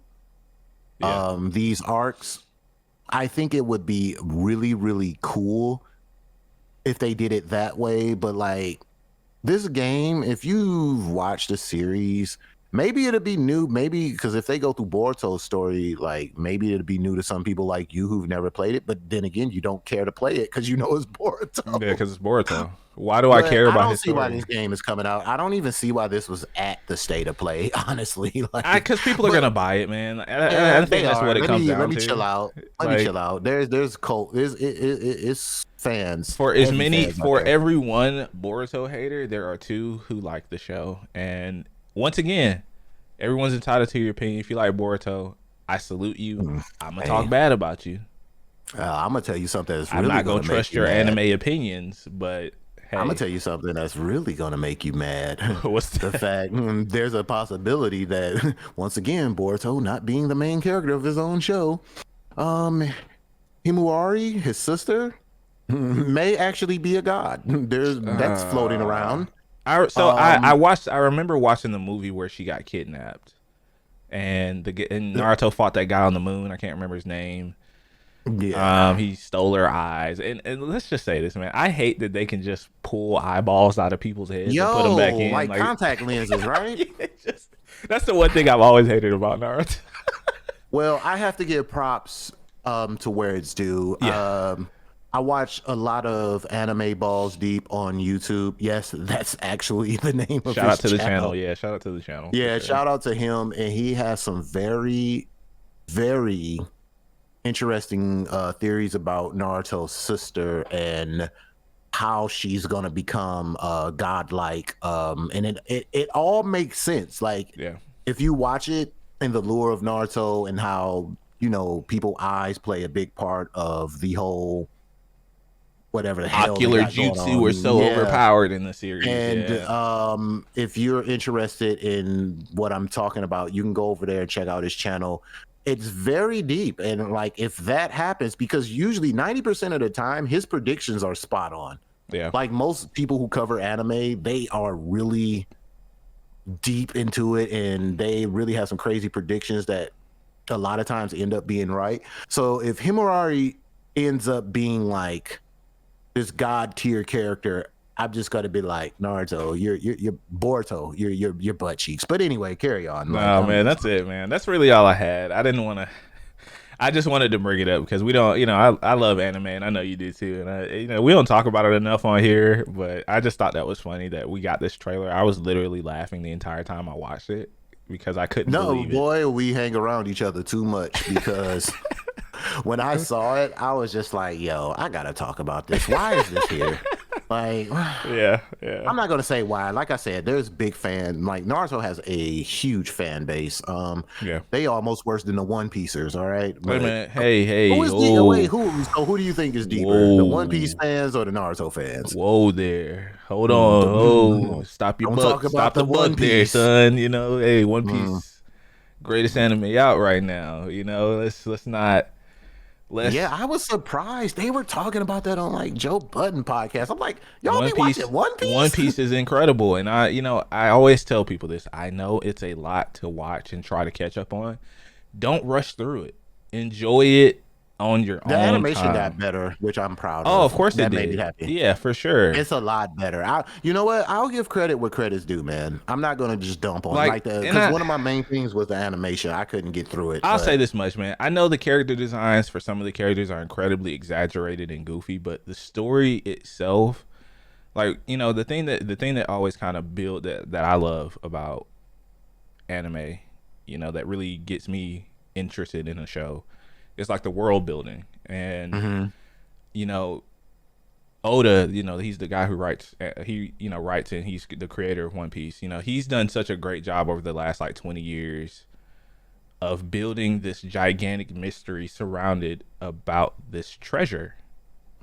these arcs, I think it would be really, really cool if they did it that way. But like this game, if you've watched the series, maybe it'll be new. Maybe because if they go through Boruto's story, like maybe it'll be new to some people like you who've never played it. But then again, you don't care to play it because you know it's Boruto. Yeah, because it's Boruto. Why do I care about his story? I don't see why this game is coming out. I don't even see why this was at the state of play, honestly. Like, Because people are gonna buy it, man. I think that's what it comes down to. Let me chill out. Let me chill out. There's cult. It's fans. For as many, for every one Boruto hater, there are two who like the show. And once again, everyone's entitled to your opinion. If you like Boruto, I salute you. I'm gonna talk bad about you. I'm gonna tell you something that's really I'm not gonna trust your anime opinions, but hey. I'm gonna tell you something that's really gonna make you mad. What's the fact? There's a possibility that once again, Boruto not being the main character of his own show, Himawari, his sister, may actually be a god. That's floating around. I remember watching the movie where she got kidnapped, and Naruto fought that guy on the moon. I can't remember his name. Yeah. He stole her eyes, and let's just say this, man. I hate that they can just pull eyeballs out of people's heads and put them back in, like contact lenses, right? Yeah, that's the one thing I've always hated about Naruto. Well, I have to give props to where it's due. Yeah. I watch a lot of Anime Balls Deep on YouTube. Yes, that's actually the name of Shout out to his the channel. Yeah, shout out to the channel. Yeah, shout out to him. And he has some very, very interesting theories about Naruto's sister and how she's gonna become godlike. And it all makes sense. Like, if you watch it in the lore of Naruto and how, you know, people's eyes play a big part of the whole whatever the hell ocular jutsu were so overpowered in the series. And if you're interested in what I'm talking about, you can go over there and check out his channel. It's very deep, and like if that happens, because usually 90% of the time his predictions are spot on. Yeah, like most people who cover anime, they are really deep into it, and they really have some crazy predictions that a lot of times end up being right. So if Himawari ends up being like this god tier character, I'm just gonna be like, Naruto, you're Boruto, you're butt cheeks. But anyway, carry on. No, man, that's it, man. That's really all I had. I didn't want to. I just wanted to bring it up because we don't, you know, I love anime and I know you do too, and we don't talk about it enough on here. But I just thought that was funny that we got this trailer. I was literally laughing the entire time I watched it because I couldn't. No, boy, we hang around each other too much because. When I saw it, I was just like, yo, I gotta talk about this. Why is this here? Like, yeah. I'm not gonna say why. Like I said, there's big fan. Like Naruto has a huge fan base. They almost worse than the One Piecers. All right. Wait a minute. Hey. Who is deeper? Wait, who do you think is deeper? The One Piece fans or the Naruto fans? Whoa there. Hold on. Stop your butt. Stop the butt there, son. You know, hey, One Piece, greatest anime out right now. You know, let's not. Yeah, I was surprised they were talking about that on like Joe Budden podcast. I'm like, y'all be watching One Piece? One Piece is incredible, and I always tell people this. I know it's a lot to watch and try to catch up on. Don't rush through it. Enjoy it on your own. The animation time. got better, which I'm proud of. Oh, of course that it did. made me happy. Yeah, for sure. It's a lot better. You know what? I'll give credit where credit's due, man. I'm not gonna just dump on like that because one of my main things was the animation. I couldn't get through it. I'll say this much, man. I know the character designs for some of the characters are incredibly exaggerated and goofy, but the story itself, like, you know, the thing that always kind of build that I love about anime, you know, that really gets me interested in a show, is like the world building. And you know, Oda, he's the guy who writes. Writes, and he's the creator of One Piece. He's done such a great job over the last like 20 years of building this gigantic mystery surrounded about this treasure.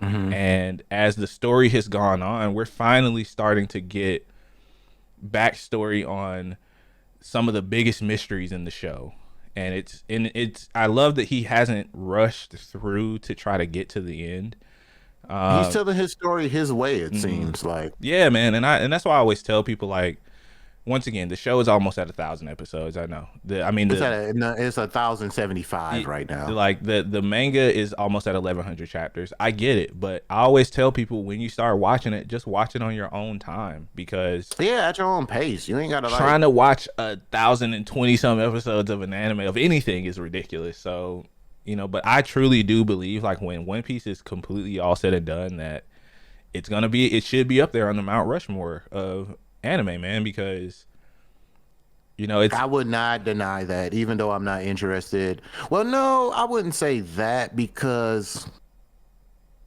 And as the story has gone on, we're finally starting to get backstory on some of the biggest mysteries in the show. And it's I love that he hasn't rushed through to try to get to the end. He's telling his story his way, it seems like. Yeah, man, and that's why I always tell people, like, once again, the show is almost at 1,000 episodes. I know. It's 1,075 right now. Like the manga is almost at 1,100 chapters. I get it, but I always tell people, when you start watching it, just watch it on your own time, because at your own pace. You ain't gotta trying to watch 1,020 some episodes of an anime of anything is ridiculous. So, but I truly do believe, like, when One Piece is completely all said and done, that it should be up there on the Mount Rushmore of anime, man, because I would not deny that, even though I'm not interested. Well, no, I wouldn't say that, because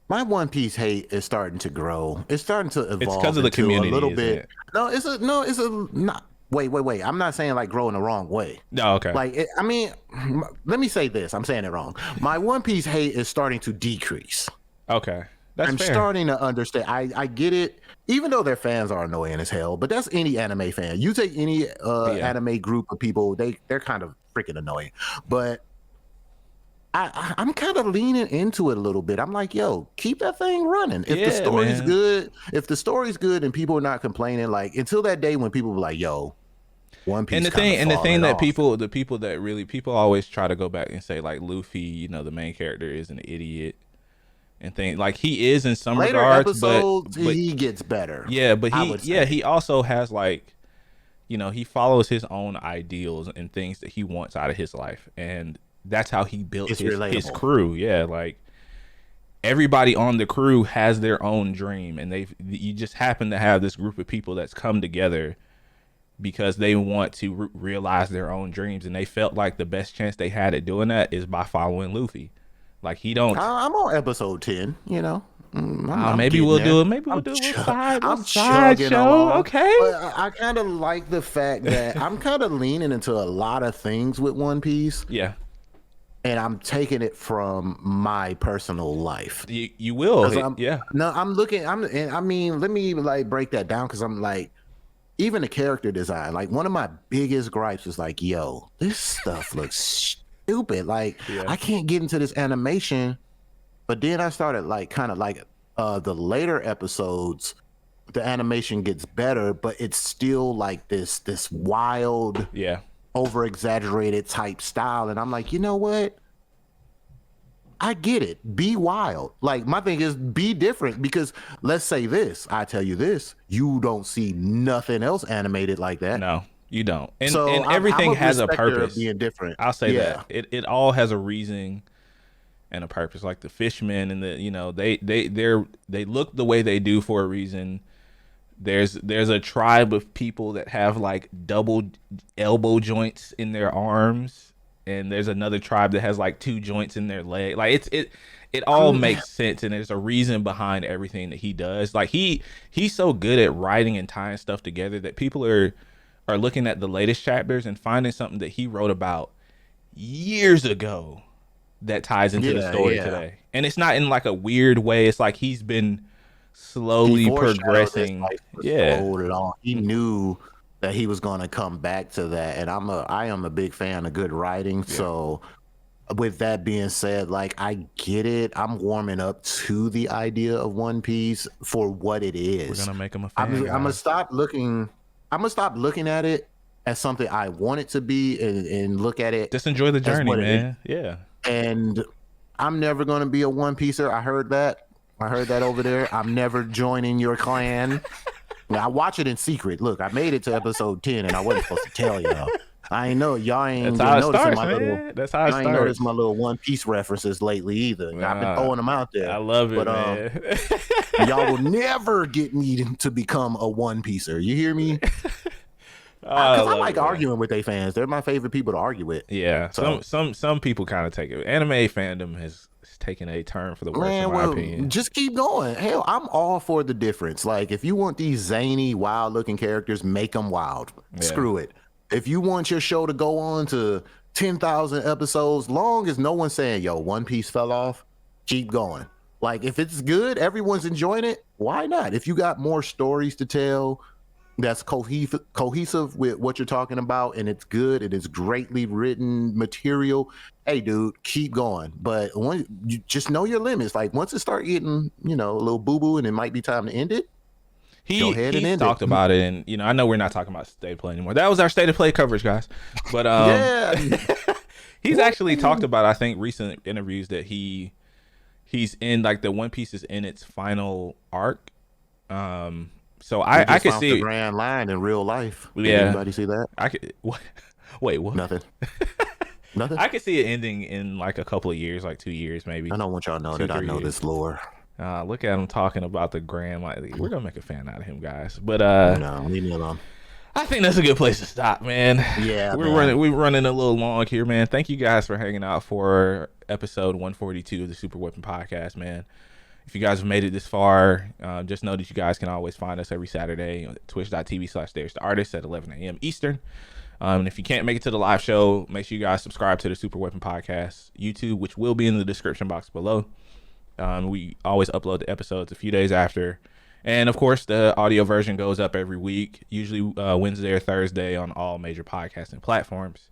my One Piece hate is starting to grow. It's starting to evolve. It's because of the community a little bit. It? No, it's not. Wait. I'm not saying like growing the wrong way. No, okay. Let me say this. I'm saying it wrong. My One Piece hate is starting to decrease. Okay. I'm starting to understand. I get it, even though their fans are annoying as hell. But that's any anime fan. You take any anime group of people, they're kind of freaking annoying. But I'm kind of leaning into it a little bit. I'm like, yo, keep that thing running. If the story's good and people are not complaining, like, until that day when people were like, yo, One Piece. And the thing that people always try to go back and say, like, Luffy, the main character, is an idiot. And things like, he is in some later regards, but he gets better. Yeah, but he also has, like, he follows his own ideals and things that he wants out of his life, and that's how he built his crew. Yeah, like, everybody on the crew has their own dream, and you just happen to have this group of people that's come together because they want to realize their own dreams, and they felt like the best chance they had at doing that is by following Luffy. Like, he don't. I'm on episode 10. Maybe we'll do it. Maybe we'll do a side show. Along. Okay. But I kind of like the fact that I'm kind of leaning into a lot of things with One Piece. Yeah. And I'm taking it from my personal life. You will. Yeah. No, I'm looking. Let me like break that down, because I'm like, even the character design. Like, one of my biggest gripes is like, yo, this stuff looks stupid. Like, I can't get into this animation. But then I started like kind of like the later episodes, the animation gets better, but it's still like this wild, over exaggerated type style. And I'm like, you know what? I get it. Be wild. Like, my thing is, be different, because let's say this, I tell you this, you don't see nothing else animated like that. No. You don't, and everything has a purpose. Being different, I'll say that it all has a reason and a purpose. Like the fishmen and they look the way they do for a reason. There's a tribe of people that have like double elbow joints in their arms, and there's another tribe that has like 2 joints in their leg. Like, it all makes sense, and there's a reason behind everything that he does. Like, he's so good at writing and tying stuff together that people are looking at the latest chapters and finding something that he wrote about years ago that ties into the story today. And it's not in like a weird way. It's like he's been slowly progressing. So long. He knew that he was going to come back to that. And I am a big fan of good writing. Yeah. So with that being said, like, I get it. I'm warming up to the idea of One Piece for what it is. We're going to make him a fan. I'm going to stop looking at it as something I want it to be, and look at it. Just enjoy the journey, man. Yeah. And I'm never going to be a One Piecer. I heard that over there. I'm never joining your clan. I watch it in secret. Look, I made it to episode 10, and I wasn't supposed to tell y'all. I ain't know. Y'all ain't noticing my little. That's how it starts. I ain't noticed my little One Piece references lately either. I've been throwing them out there. I love it, man. Y'all will never get me to become a One Piecer. You hear me? Because I like arguing with their fans. They're my favorite people to argue with. Yeah. So. Some people kind of take it. Anime fandom has taking a turn for the worse, Man, in my well, opinion. just keep going. Hell, I'm all for the difference. Like, if you want these zany, wild-looking characters, make them wild. Yeah. Screw it. If you want your show to go on to 10,000 episodes, long as no one's saying, yo, One Piece fell off, keep going. Like, if it's good, everyone's enjoying it, why not? If you got more stories to tell that's cohesive with what you're talking about, and it's good and it's greatly written material, hey dude, keep going. But when you just know your limits, like once it start getting, you know, a little boo-boo and it might be time to end it, go ahead and He's end talked it. about it, and you know, I know we're not talking about state of play anymore. That was our state of play coverage, guys. But Yeah. he's actually talked about, I think, recent interviews that he's in, like, the One Piece is in its final arc. So I could see the grand line in real life. Did Yeah. anybody see that? I could what? Wait, what? Nothing. Nothing. I could see it ending in like a couple of years, like 2 years maybe. I don't want y'all to know that I know this lore. Look at him talking about the grand. Like, we're gonna make a fan out of him, guys. But No, leave me alone. I think that's a good place to stop, man. Yeah, we're running a little long here, man. Thank you guys for hanging out for episode 142 of the Super Weapon Podcast, man. If you guys have made it this far, just know that you guys can always find us every Saturday on twitch.tv/DariusTheArtist at 11 a.m. Eastern. And if you can't make it to the live show, make sure you guys subscribe to the Super Weapon Podcast YouTube, which will be in the description box below. We always upload the episodes a few days after. And, of course, the audio version goes up every week, usually Wednesday or Thursday on all major podcasting platforms.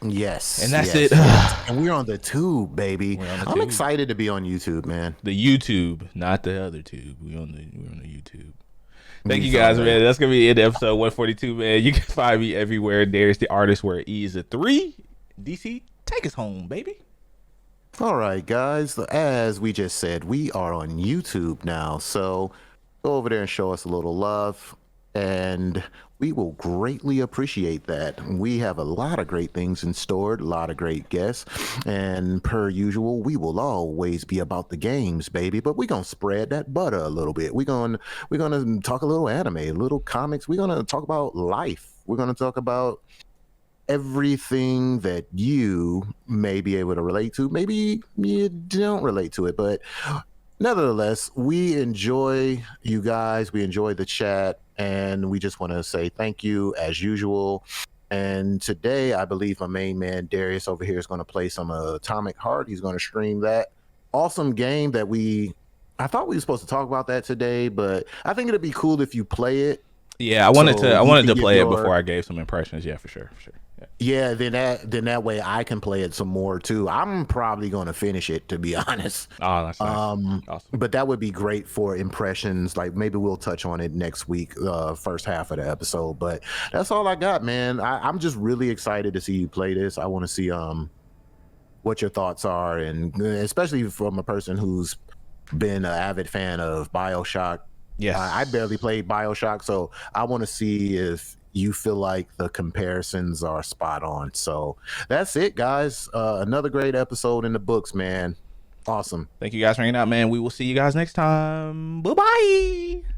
Yes. And that's it. And we're on the tube, baby. I'm excited to be on YouTube, man. The YouTube, not the other tube. We're on the YouTube. Thank you guys, man. That's gonna be it, episode 142, man. You can find me everywhere. Darius the Artist, where E is a 3. DC, take us home, baby. All right, guys. As we just said, we are on YouTube now, so go over there and show us a little love, and we will greatly appreciate that. We have a lot of great things in store, a lot of great guests, and per usual, we will always be about the games, baby. But we're gonna spread that butter a little bit. We're gonna talk a little anime, a little comics. We're gonna talk about life. We're gonna talk about everything that you may be able to relate to. Maybe you don't relate to it, but nevertheless, we enjoy you guys. We enjoy the chat, and we just want to say thank you as usual. And today, I believe my main man Darius over here is going to play some Atomic Heart. He's going to stream that awesome game that I thought we were supposed to talk about that today, but I think it'd be cool if you play it. Yeah, I wanted to play it before I gave some impressions. Yeah, for sure. Yeah, then that way I can play it some more too. I'm probably going to finish it, to be honest. Oh, that's nice. Awesome. But that would be great for impressions. Like, maybe we'll touch on it next week, first half of the episode. But that's all I got, man. I'm just really excited to see you play this. I want to see what your thoughts are, and especially from a person who's been an avid fan of BioShock. Yes. I barely played BioShock, so I want to see if you feel like the comparisons are spot on. So that's it, guys. Another great episode in the books, man. Awesome. Thank you guys for hanging out, man. We will see you guys next time. Bye-bye.